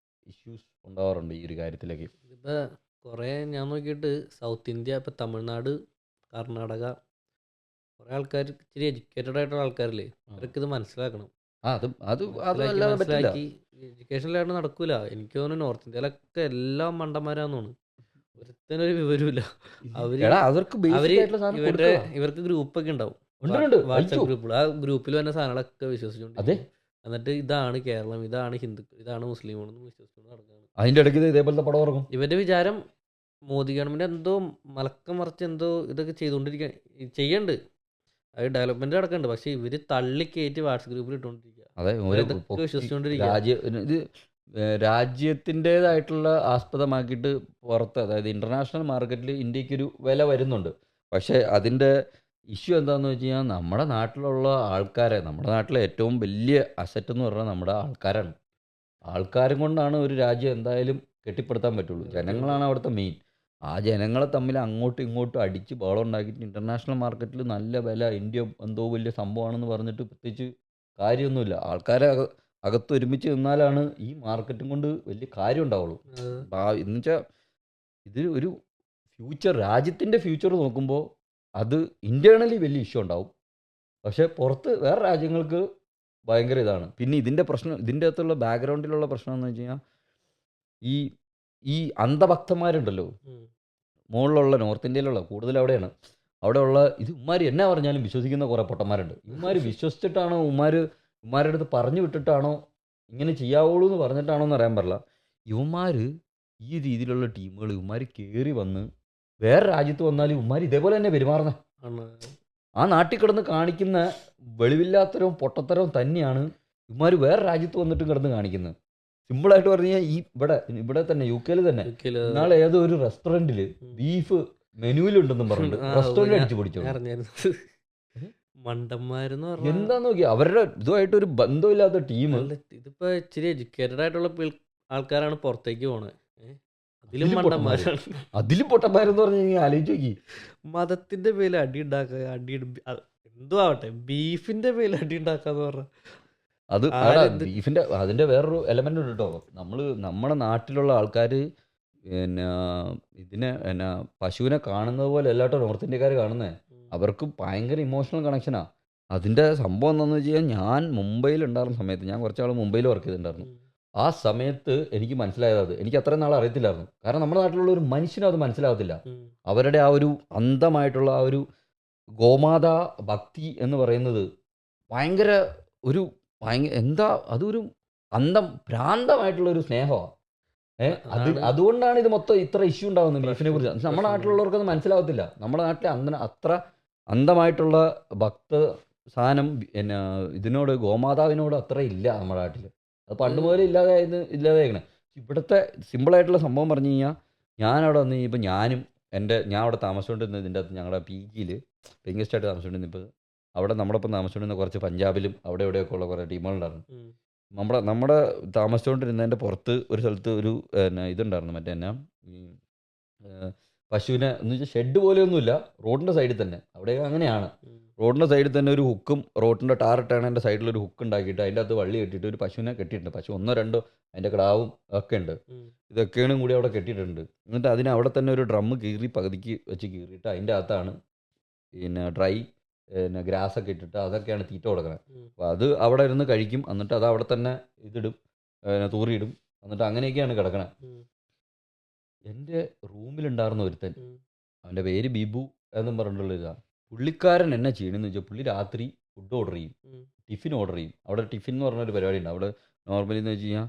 ഇഷ്യൂസ് ഉണ്ടാവാറുണ്ട് ഈ ഒരു കാര്യത്തിലേക്ക്. ഇതിപ്പോൾ കുറേ ഞാൻ നോക്കിയിട്ട് സൗത്ത് ഇന്ത്യ, ഇപ്പോൾ തമിഴ്നാട്, കർണാടക, കുറേ ആൾക്കാർ ഇച്ചിരി എഡ്യൂക്കേറ്റഡ് ആയിട്ടുള്ള ആൾക്കാരില്ലേ, അവർക്ക് ഇത് മനസ്സിലാക്കണം. മനസ്സിലാക്കി എഡ്യൂക്കേഷനിലായിട്ട് നടക്കൂല. എനിക്ക് തോന്നുന്നു നോർത്ത് ഇന്ത്യയിലൊക്കെ എല്ലാം മണ്ടന്മാരാന്ന് തോന്നുന്നു. ഒരുത്തനൊരു വിവരമില്ല. ഇവർക്ക് ഗ്രൂപ്പൊക്കെ ഉണ്ടാവും, വാട്സാപ്പ് ഗ്രൂപ്പുകൾ. ആ ഗ്രൂപ്പിൽ വരുന്ന സാധനങ്ങളൊക്കെ വിശ്വസിച്ചുകൊണ്ട് എന്നിട്ട് ഇതാണ് കേരളം, ഇതാണ് ഹിന്ദുക്കൾ, ഇതാണ് മുസ്ലിമാണെന്ന് വിശ്വസിച്ചുകൊണ്ട് നടക്കുകയാണ്. അതിൻ്റെ ഇടയ്ക്ക് ഇതേപോലത്തെ പടം ഇറങ്ങും. ഇവരുടെ വിചാരം മോദി ഗവൺമെന്റ് എന്തോ മലക്കം മറിച്ച് എന്തോ ഇതൊക്കെ ചെയ്യണ്ട്, അത് ഡെവലപ്മെന്റ് നടക്കുന്നുണ്ട്. പക്ഷെ ഇവര് തള്ളിക്കയറ്റി വാട്സാപ്പ് ഗ്രൂപ്പിൽ ഇട്ടുകൊണ്ടിരിക്കുക. ഇത് രാജ്യത്തിൻ്റെതായിട്ടുള്ള ആസ്പദമാക്കിയിട്ട് പുറത്ത്, അതായത് ഇൻ്റർനാഷണൽ മാർക്കറ്റിൽ ഇന്ത്യക്കൊരു വില വരുന്നുണ്ട്. പക്ഷേ അതിൻ്റെ ഇഷ്യൂ എന്താണെന്ന് വെച്ച് കഴിഞ്ഞാൽ നമ്മുടെ നാട്ടിലുള്ള ആൾക്കാരെ, നമ്മുടെ നാട്ടിലെ ഏറ്റവും വലിയ അസറ്റ് എന്ന് പറഞ്ഞാൽ നമ്മുടെ ആൾക്കാരാണ്. ആൾക്കാരും കൊണ്ടാണ് ഒരു രാജ്യം എന്തായാലും കെട്ടിപ്പടുത്താൻ പറ്റുള്ളൂ. ജനങ്ങളാണ് അവിടുത്തെ മെയിൻ. ആ ജനങ്ങളെ തമ്മിൽ അങ്ങോട്ടും ഇങ്ങോട്ടും അടിച്ച് ബഹളം ഉണ്ടാക്കിയിട്ട് ഇൻ്റർനാഷണൽ മാർക്കറ്റിൽ നല്ല വില, ഇന്ത്യ എന്തോ വലിയ സംഭവമാണെന്ന് പറഞ്ഞിട്ട് പ്രത്യേകിച്ച് കാര്യമൊന്നുമില്ല. ആൾക്കാരെ അകത്ത് ഒരുമിച്ച് നിന്നാലാണ് ഈ മാർക്കറ്റും കൊണ്ട് വലിയ കാര്യം ഉണ്ടാവുള്ളൂ. എന്നുവെച്ചാൽ ഇത് ഒരു ഫ്യൂച്ചർ, രാജ്യത്തിൻ്റെ ഫ്യൂച്ചർ നോക്കുമ്പോൾ അത് ഇൻറ്റേർണലി വലിയ ഇഷ്യൂ ഉണ്ടാവും. പക്ഷേ പുറത്ത് വേറെ രാജ്യങ്ങൾക്ക് ഭയങ്കര ഇതാണ്. പിന്നെ ഇതിൻ്റെ അകത്തുള്ള ബാക്ക്ഗ്രൗണ്ടിലുള്ള പ്രശ്നം എന്ന് വെച്ച് കഴിഞ്ഞാൽ ഈ അന്ധഭക്തന്മാരുണ്ടല്ലോ, മുകളിലുള്ള നോർത്ത് ഇന്ത്യയിലുള്ള കൂടുതൽ അവിടെയുള്ള ഇത് ഉമ്മാർ എന്നാ പറഞ്ഞാലും വിശ്വസിക്കുന്ന കുറേ പൊട്ടന്മാരുണ്ട്. ഇവന്മാർ വിശ്വസിച്ചിട്ടാണോ ഉമ്മാരുടെ അടുത്ത് പറഞ്ഞു വിട്ടിട്ടാണോ ഇങ്ങനെ ചെയ്യാവുള്ളൂ എന്ന് പറഞ്ഞിട്ടാണോ എന്ന് അറിയാൻ പാടില്ല. ഇവന്മാർ ഈ രീതിയിലുള്ള ടീമുകൾ ഇവന്മാർ കയറി വന്ന് വേറെ രാജ്യത്ത് വന്നാൽ ഇവന്മാർ ഇതേപോലെ തന്നെ പെരുമാറുന്നത്. ആ നാട്ടിൽ കിടന്ന് കാണിക്കുന്ന വെളിവില്ലാത്തരവും പൊട്ടത്തരവും തന്നെയാണ് ഇവന്മാർ വേറെ രാജ്യത്ത് വന്നിട്ടും കിടന്ന് കാണിക്കുന്നത്. സിമ്പിളായിട്ട് പറഞ്ഞു കഴിഞ്ഞാൽ ഇവിടെ തന്നെ UK തന്നെ നാളെ ഏതോ ഒരു റെസ്റ്റോറൻറ്റിൽ ബീഫ് മെനുവിലുണ്ടെന്നും പറഞ്ഞിട്ട് റെസ്റ്റോറൻറ്റ് അടിച്ചു പിടിച്ചു. മണ്ടന്മാരെന്ന് പറഞ്ഞാൽ എന്താന്ന് നോക്കി അവരുടെ ഇതുമായിട്ട് ഒരു ബന്ധമില്ലാത്ത ടീം. ഇതിപ്പോ ഇച്ചിരി എഡ്യൂക്കേറ്റഡ് ആയിട്ടുള്ള ആൾക്കാരാണ് പുറത്തേക്ക് പോണത്. അതിലും അതിലും മണ്ടന്മാരാണ്. അതിലും പൊട്ടന്മാരെന്ന് പറഞ്ഞു കഴിഞ്ഞാൽ ആലോചിച്ച് നോക്കി. മതത്തിന്റെ പേരിൽ അടി ഉണ്ടാക്കുക, എന്തോ ആവട്ടെ, ബീഫിന്റെ പേരിൽ അടി ഉണ്ടാക്കാന്ന് പറഞ്ഞ അത് ബീഫിന്റെ അതിന്റെ വേറൊരു എലമെന്റ് ഉണ്ട് കേട്ടോ. നമ്മുടെ നാട്ടിലുള്ള ആൾക്കാർ പിന്നെ ഇതിനെ പശുവിനെ കാണുന്നത് പോലെ അല്ലാട്ടോ നോർത്ത് ഇന്ത്യക്കാർ കാണുന്നത്. അവർക്ക് ഭയങ്കര ഇമോഷണൽ കണക്ഷനാ. അതിന്റെ സംഭവം എന്താണെന്ന് വെച്ച് കഴിഞ്ഞാൽ, ഞാൻ മുംബൈയിൽ ഉണ്ടായിരുന്ന സമയത്ത്, ഞാൻ കുറച്ചാൾ മുംബൈയിൽ വർക്ക് ചെയ്തിട്ടുണ്ടായിരുന്നു. ആ സമയത്ത് എനിക്ക് മനസ്സിലായത്, അത് എനിക്ക് അത്രയും നാൾ അറിയത്തില്ലായിരുന്നു. കാരണം നമ്മുടെ നാട്ടിലുള്ള ഒരു മനുഷ്യനും അത് മനസ്സിലാകത്തില്ല. അവരുടെ ആ ഒരു അന്ധമായിട്ടുള്ള ആ ഒരു ഗോമാതാ ഭക്തി എന്ന് പറയുന്നത് ഭയങ്കര ഒരു എന്താ അതൊരു ഭ്രാന്തമായിട്ടുള്ള ഒരു സ്നേഹമാണ്. അതുകൊണ്ടാണ് ഇത് മൊത്തം ഇത്ര ഇഷ്യൂ ഉണ്ടാകുന്നത് ബീഫിനെ കുറിച്ച്. നമ്മുടെ നാട്ടിലുള്ളവർക്കത് മനസ്സിലാകത്തില്ല. നമ്മുടെ നാട്ടിലെ അത്ര അന്ധമായിട്ടുള്ള ഭക്ത സാധനം ഇതിനോട്, ഗോമാതാവിനോട് അത്ര ഇല്ല നമ്മുടെ നാട്ടിൽ. അത് പണ്ട് മുതലേ ഇല്ലാതായിരിക്കണേ. ഇവിടുത്തെ സിമ്പിളായിട്ടുള്ള സംഭവം പറഞ്ഞു കഴിഞ്ഞാൽ, ഞാനവിടെ വന്ന് കഴിഞ്ഞപ്പോൾ ഞാൻ അവിടെ താമസിച്ചുകൊണ്ടിരുന്നത്, ഇതിൻ്റെ അകത്ത് ഞങ്ങളുടെ PG-യിൽ പെയിങ് ഗസ്റ്റായിട്ട് താമസിച്ചുകൊണ്ടിരുന്നപ്പോൾ അവിടെ നമ്മുടെ ഒപ്പം താമസിച്ചുകൊണ്ടിരുന്ന കുറച്ച് പഞ്ചാബിലും അവിടെ എവിടെയൊക്കെ ഉള്ള കുറേ ടീമുകളുണ്ടായിരുന്നു. നമ്മുടെ താമസിച്ചുകൊണ്ടിരുന്നതിൻ്റെ പുറത്ത് ഒരു സ്ഥലത്ത് ഒരു ഇതുണ്ടായിരുന്നു, മറ്റേ പശുവിനെ എന്ന് വെച്ചാൽ ഷെഡ് പോലെയൊന്നുമില്ല, റോഡിൻ്റെ സൈഡിൽ തന്നെ. അവിടെയൊക്കെ അങ്ങനെയാണ്. റോഡിൻ്റെ സൈഡിൽ തന്നെ ഒരു ഹുക്കും, റോഡിൻ്റെ ടാറിട്ടാണതിൻ്റെ സൈഡിലൊരു ഹുക്ക് ഉണ്ടാക്കിയിട്ട് അതിൻ്റെ അകത്ത് വള്ളി കെട്ടിയിട്ട് ഒരു പശുവിനെ കെട്ടിയിട്ടുണ്ട്. പശു 1 2 അതിൻ്റെ കിടാവും ഒക്കെ ഉണ്ട്. ഇതൊക്കെയാണ് കൂടി അവിടെ കെട്ടിയിട്ടുണ്ട്. എന്നിട്ട് അതിന് അവിടെ തന്നെ ഒരു ഡ്രം പകുതിക്ക് വെച്ച് കീറിയിട്ട് അതിൻ്റെ അകത്താണ് പിന്നെ ഡ്രൈ ഗ്രാസൊക്കെ ഇട്ടിട്ട് അതൊക്കെയാണ് തീറ്റ കൊടുക്കുന്നത്. അപ്പോൾ അത് അവിടെ ഇരുന്ന് കഴിക്കും. എന്നിട്ട് അത് അവിടെ തന്നെ ഇതിടും, തൂറിയിടും. എന്നിട്ട് അങ്ങനെയൊക്കെയാണ് കിടക്കണത്. എൻ്റെ റൂമിലുണ്ടായിരുന്ന ഒരുത്തൻ, അവൻ്റെ പേര് ബിബു എന്നും പറഞ്ഞിട്ടുള്ള ഇതാണ്. പുള്ളിക്കാരൻ എന്നാ ചെയ്യണമെന്ന് വെച്ചാൽ, പുള്ളി രാത്രി ഫുഡ് ഓർഡർ ചെയ്യും, ടിഫിൻ ഓർഡർ ചെയ്യും. അവിടെ ടിഫിൻ എന്ന് പറഞ്ഞൊരു പരിപാടി ഉണ്ട്. അവിടെ നോർമലി എന്ന് വെച്ച് കഴിഞ്ഞാൽ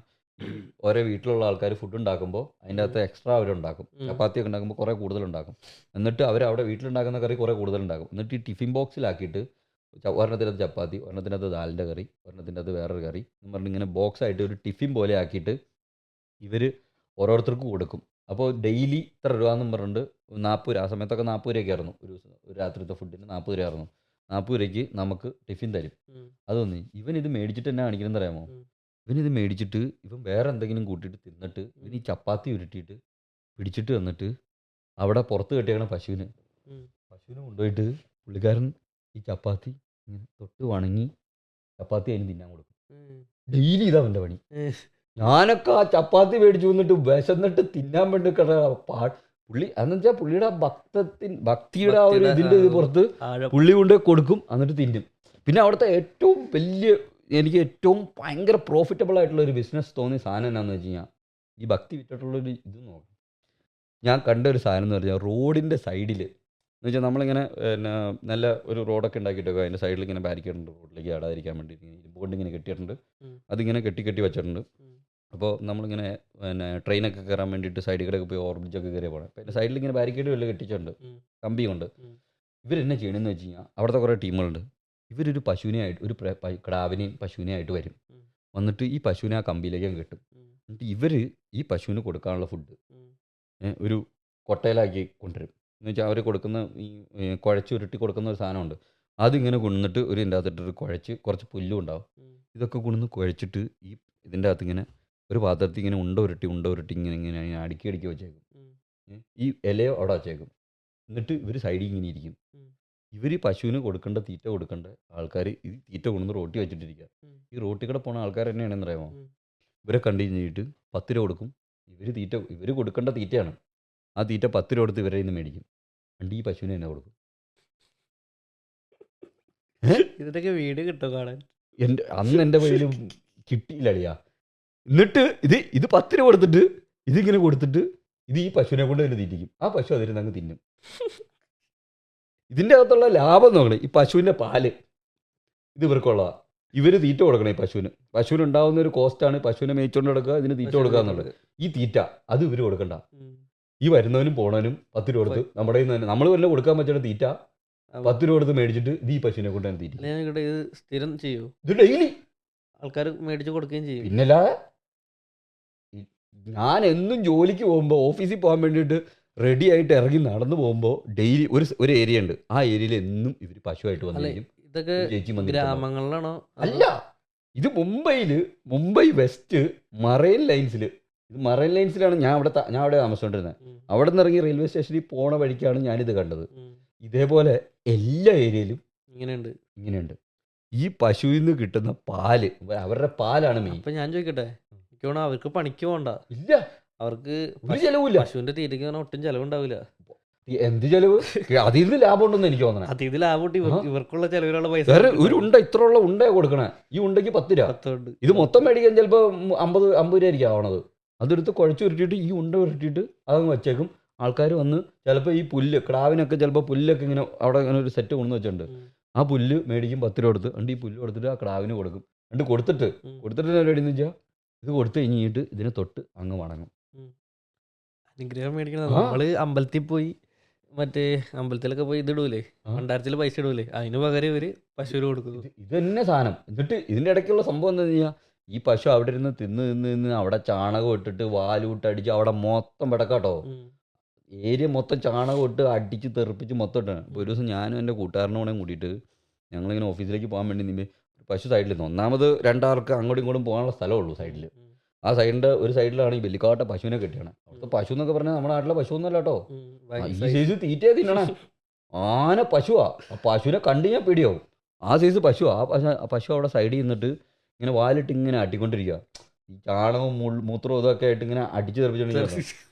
ഓരോ വീട്ടിലുള്ള ആൾക്കാർ ഫുഡ് ഉണ്ടാക്കുമ്പോൾ അതിൻ്റെ അകത്ത് എക്സ്ട്രാ അവരുണ്ടാക്കും. ചപ്പാത്തിയൊക്കെ ഉണ്ടാക്കുമ്പോൾ കുറേ കൂടുതലുണ്ടാക്കും. എന്നിട്ട് അവിടെ വീട്ടിലുണ്ടാക്കുന്ന കറി കുറേ കൂടുതലുണ്ടാക്കും. എന്നിട്ട് ഈ ടിഫിൻ ബോക്സിലാക്കിയിട്ട് ഒരെണ്ണത്തിനകത്ത് ചപ്പാത്തി, ഒരെണ്ണത്തിനകത്ത് ദാലിൻ്റെ കറി, ഒരെണ്ണത്തിൻ്റെ അകത്ത് വേറൊരു കറി എന്ന് പറഞ്ഞ് ഇങ്ങനെ ബോക്സായിട്ട് ഒരു ടിഫിൻ പോലെ ആക്കിയിട്ട് ഇവർ ഓരോരുത്തർക്കും കൊടുക്കും. അപ്പോൾ ഡെയിലി ഇത്ര രൂപ എന്നും പറഞ്ഞിട്ട് 40 രൂപ, ആ സമയത്തൊക്കെ 40 രൂപയൊക്കെ ആയിരുന്നു ഒരു രാത്രിത്തെ ഫുഡിന്. 40 രൂപ ആയിരുന്നു. 40 രൂപയ്ക്ക് നമുക്ക് ടിഫിൻ തരും. അതൊന്നും ഇവൻ ഇത് മേടിച്ചിട്ട് എന്നാ കാണിക്കണമെന്ന് അറിയാമോ? ഇവനിത് മേടിച്ചിട്ട് ഇവൻ വേറെ എന്തെങ്കിലും കൂട്ടിയിട്ട് തിന്നിട്ട് ഇവൻ ഈ ചപ്പാത്തി ഉരുട്ടിയിട്ട് പിടിച്ചിട്ട് വന്നിട്ട് അവിടെ പുറത്ത് കെട്ടിയേക്കണ പശുവിനെ കൊണ്ടുപോയിട്ട് പുള്ളിക്കാരൻ ഈ ചപ്പാത്തി ഇങ്ങനെ തൊട്ട് വണങ്ങി ചപ്പാത്തി അതിന് തിന്നാൻ കൊടുക്കും. ഡെയിലി ഇതാ അവൻ്റെ പണി. ഞാനൊക്കെ ആ ചപ്പാത്തി മേടിച്ചു വന്നിട്ട് വിശന്നിട്ട് തിന്നാൻ വേണ്ടി പുള്ളി എന്ന് വെച്ചാൽ പുള്ളിയുടെ ഭക്തിയുടെ ആ ഒരു ഇതിൻ്റെ പുറത്ത് പുള്ളി കൊണ്ട് കൊടുക്കും, എന്നിട്ട് തിന്നും. പിന്നെ അവിടുത്തെ എനിക്ക് ഏറ്റവും ഭയങ്കര പ്രോഫിറ്റബിൾ ആയിട്ടുള്ള ഒരു ബിസിനസ് തോന്നിയ സാധനം എന്നാന്ന് വെച്ച് കഴിഞ്ഞാൽ, ഈ ഭക്തി വിറ്റിട്ടുള്ളൊരു ഇത് നോക്കും. ഞാൻ കണ്ട ഒരു സാധനം എന്ന് പറഞ്ഞാൽ, റോഡിൻ്റെ സൈഡിൽ എന്ന് വെച്ചാൽ നമ്മളിങ്ങനെ നല്ല ഒരു റോഡൊക്കെ ഉണ്ടാക്കിയിട്ടൊക്കെ അതിൻ്റെ സൈഡിൽ ഇങ്ങനെ ബാരിക്കേഡുണ്ട്, റോഡിലേക്ക് ആടാതിരിക്കാൻ വേണ്ടി ഇരുമ്പുകൊണ്ട് ഇങ്ങനെ കെട്ടിയിട്ടുണ്ട്. അതിങ്ങനെ കെട്ടി വെച്ചിട്ടുണ്ട്. അപ്പോൾ നമ്മളിങ്ങനെ ട്രെയിനൊക്കെ കയറാൻ വേണ്ടിയിട്ട് സൈഡിൽ കൂടെ പോയി ഓവർബ്രിഡ്ജൊക്കെ കയറി പോകണം. അപ്പോൾ അതിൻ്റെ സൈഡിൽ ഇങ്ങനെ ബാരിക്കേഡ് വല്ല കെട്ടിച്ചിട്ടുണ്ട്, കമ്പി കൊണ്ട്. ഇവരെന്നെ ചെയ്യണമെന്ന് വെച്ച് കഴിഞ്ഞാൽ, അവിടുത്തെ കുറേ ടീമുകളുണ്ട്. ഇവരൊരു പശുവിനെയായിട്ട്, ഒരു കിടാവിനെയും പശുവിനെയായിട്ട് വരും. വന്നിട്ട് ഈ പശുവിനെ ആ കമ്പിയിലേക്ക് കെട്ടും. എന്നിട്ട് ഇവർ ഈ പശുവിന് കൊടുക്കാനുള്ള ഫുഡ് ഒരു കൊട്ടയിലാക്കി കൊണ്ടുവരും. എന്ന് വെച്ചാൽ അവർ കൊടുക്കുന്ന ഈ കുഴച്ചുരുട്ടി കൊടുക്കുന്ന ഒരു സാധനമുണ്ട്. അതിങ്ങനെ കൊണ്ടുവന്നിട്ട് ഒരു ഇതിൻ്റെ അകത്തിട്ട് കുഴച്ച് കുറച്ച് പുല്ലും ഉണ്ടാവും. ഇതൊക്കെ കൊണ്ടുവന്ന് കുഴച്ചിട്ട് ഇതിൻ്റെ അകത്ത് ഇങ്ങനെ ഒരു പാത്രത്തിൽ ഇങ്ങനെ ഉണ്ട ഉരുട്ടി ഇങ്ങനെ അടുക്കി വെച്ചേക്കും. ഈ ഇലയോ അവിടെ വെച്ചേക്കും. എന്നിട്ട് ഇവർ സൈഡിൽ ഇങ്ങനെ ഇരിക്കും. ഇവർ പശുവിന് തീറ്റ കൊടുക്കേണ്ട ആൾക്കാർ ഈ തീറ്റ കൊണ്ടുവന്ന് റോട്ടി വെച്ചിട്ടിരിക്കുക. ഈ റോട്ടി കൂടെ പോണ ആൾക്കാർ തന്നെയാണെന്ന് അറിയാമോ? ഇവരെ കണ്ടു കഴിഞ്ഞിട്ട് 10 രൂപ കൊടുക്കും. ഇവർ കൊടുക്കേണ്ട തീറ്റയാണ്. ആ തീറ്റ 10 രൂപ കൊടുത്ത് ഇവരെ നിന്ന് മേടിക്കും. എന്നിട്ട് ഈ പശുവിനെ തന്നെ കൊടുക്കും. ഇതിൻ്റെയൊക്കെ വീട് കിട്ടും കാണാൻ. അന്ന് എൻ്റെ കയ്യിൽ കിട്ടിയില്ല അടിയാ. എന്നിട്ട് ഇത് 10 രൂപ കൊടുത്തിട്ട് ഇതിങ്ങനെ കൊടുത്തിട്ട് ഈ പശുവിനെ കൊണ്ട് തന്നെ തീറ്റിക്കും. ആ പശു അതിരുന്ന് അങ്ങ് തിന്നും. ഇതിൻ്റെ അകത്തുള്ള ലാഭം നോക്കണം. ഈ പശുവിൻ്റെ പാല് ഇത് ഇവർക്കുള്ളതാണ്. ഇവർ തീറ്റ കൊടുക്കണം. ഈ പശുവിനുണ്ടാവുന്ന ഒരു കോസ്റ്റാണ് പശുവിനെ മേയിച്ചുകൊണ്ട് കൊടുക്കുക, ഇതിന് തീറ്റ കൊടുക്കുക എന്നുള്ളത്. ഈ തീറ്റ അത് ഇവർ കൊടുക്കണ്ട. ഈ വരുന്നവനും പോണവനും 10 രൂപ കൊടുത്ത് നമ്മുടെ കയ്യിൽ നിന്ന് തന്നെ നമ്മൾ വല്ല കൊടുക്കാൻ പറ്റുന്ന തീറ്റ 10 രൂപ കൊടുത്ത് മേടിച്ചിട്ട് ഈ പശുവിനെ കൊണ്ട് തന്നെ തീറ്റ. ഇത് സ്ഥിരം ചെയ്യൂ? ഇത് ഡെയിലി ആൾക്കാർ മേടിച്ച് കൊടുക്കുകയും ചെയ്യും. പിന്നല്ലാതെ ഞാൻ എന്നും ജോലിക്ക് പോകുമ്പോൾ, ഓഫീസിൽ പോകാൻ വേണ്ടിയിട്ട് റെഡി ആയിട്ട് ഇറങ്ങി നടന്നു പോകുമ്പോൾ ഡെയിലി ഒരു ഏരിയ ഉണ്ട്. ആ ഏരിയയിൽ എന്നും ഇവർ പശുവായിട്ട് വന്നിരിക്കും. ഇതൊക്കെ ഒരു ചേച്ചി വന്നിട്ടുണ്ടാവും. ഗ്രാമങ്ങളിലാണോ അല്ല, ഇത് മുംബൈ വെസ്റ്റ് മറൈൻ ലൈൻസിൽ. ഇത് മറൈൻ ലൈൻസിലാണ് ഞാൻ അവിടെ താമസിച്ചുകൊണ്ടിരുന്നത്. അവിടെ നിന്ന് ഇറങ്ങി റെയിൽവേ സ്റ്റേഷനിൽ പോണ വഴിക്കാണ് ഞാനിത് കണ്ടത്. ഇതേപോലെ എല്ലാ ഏരിയയിലും ഇങ്ങനെയുണ്ട്. ഈ പശുവിൽ നിന്ന് കിട്ടുന്ന പാല്, അവരുടെ പാലാണ് മെയിൻ. അപ്പൊ ഞാൻ ചോദിക്കട്ടെ, എനിക്ക് തോന്നുന്നു അവർക്ക് പണിക്ക് പോകണ്ട, ഇല്ല, അവർക്ക് ഒരു ചെലവില്ല. പശുവിന്റെ തീറ്റയ്ക്ക് പറഞ്ഞാൽ ഒട്ടും ചെലവുണ്ടാവില്ല. എന്ത് ചെലവ്? അതിൽ നിന്ന് ലാഭം ഉണ്ടെന്ന് എനിക്ക് തോന്നണേ. അതിൽ ലാഭം ഇവർക്കുള്ള ചെലവിലുള്ള പൈസ. വേറെ ഒരു ഉണ്ട ഇത്രയുള്ള ഉണ്ടയെ കൊടുക്കണേ. ഈ ഉണ്ടയ്ക്ക് 10 രൂപ. ഇത് മൊത്തം മേടിക്കാൻ ചിലപ്പോൾ 50 രൂപ ആയിരിക്കും ആവണത്. അതെടുത്ത് കുഴച്ച് ഉരുട്ടിയിട്ട് ഈ ഉണ്ട ഉരുട്ടിയിട്ട് അതങ്ങ് വെച്ചേക്കും. ആൾക്കാർ വന്ന് ചിലപ്പോൾ ഈ പുല്ല്, കിടാവിനൊക്കെ ചിലപ്പോൾ പുല്ലൊക്കെ ഇങ്ങനെ അവിടെ ഇങ്ങനെ ഒരു സെറ്റ് കൊണ്ടു വെച്ചിട്ടുണ്ട്. ആ പുല്ല് മേടിക്കും 10 രൂപ കൊടുത്ത്. എന്നിട്ട് ഈ പുല്ല് കൊടുത്തിട്ട് ആ കിടാവിന് കൊടുക്കും. എന്നിട്ട് കൊടുത്തിട്ട് പരിപാടി വെച്ചാൽ ഇത് കൊടുത്തു കഴിഞ്ഞിട്ട് ഇതിനെ തൊട്ട് അങ്ങ് മടങ്ങും. അനുഗ്രഹം മേടിക്കണം. നമ്മള് അമ്പലത്തിൽ പോയി, മറ്റേ അമ്പലത്തിലൊക്കെ പോയി ഇതിടൂലേ, ഭണ്ഡാരത്തിൽ പൈസ ഇടൂലേ, അതിന് പകരം ഇവര് പശുവിന് കൊടുക്കുന്നു. ഇത് തന്നെ സാധനം. എന്നിട്ട് ഇതിൻ്റെ ഇടയ്ക്കുള്ള സംഭവം എന്താ കഴിഞ്ഞാൽ, ഈ പശു അവിടെ ഇരുന്ന് തിന്ന് അവിടെ ചാണകം ഇട്ടിട്ട് വാലൂട്ട് അടിച്ച് അവിടെ മൊത്തം പിടക്കാട്ടോ. ഏരിയ മൊത്തം ചാണകം ഇട്ട് അടിച്ച് തെറിപ്പിച്ച് മൊത്തം ഇട്ടാണ്. അപ്പോൾ ഒരു ദിവസം ഞാനും എൻ്റെ കൂട്ടുകാരനോടെ കൂടിയിട്ട് ഞങ്ങളിങ്ങനെ ഓഫീസിലേക്ക് പോകാൻ വേണ്ടി നിന്നേ പശു സൈഡിൽ നിന്ന്, ഒന്നാമത് രണ്ടാൾക്ക് അങ്ങോട്ടും ഇങ്ങോട്ടും പോകാനുള്ള സ്ഥലമുള്ളൂ സൈഡിൽ. ആ സൈഡിൻ്റെ ഒരു സൈഡിലാണ് ഈ വെല്ലിക്കാട്ട പശുവിനെ കെട്ടിയാണ്. അവിടുത്തെ പശു എന്നൊക്കെ പറഞ്ഞാൽ നമ്മുടെ നാട്ടിലെ പശു ഒന്നുമല്ല കേട്ടോ. ഈ സൈസ് തീറ്റയെ തിന്നണേ. ആന പശുവാ. ആ പശുവിനെ കണ്ടു ഞാൻ പേടിയാവും. ആ സൈസ് പശുവാ. ആ പശു അവിടെ സൈഡിൽ നിന്നിട്ട് ഇങ്ങനെ വാലിട്ട് ഇങ്ങനെ ആട്ടിക്കൊണ്ടിരിക്കുക. ഈ ചാണകവും മൂത്രവും ഇതൊക്കെ ആയിട്ട് ഇങ്ങനെ അടിച്ച് തെറിപ്പിച്ചോണ്ടിരിക്കുക.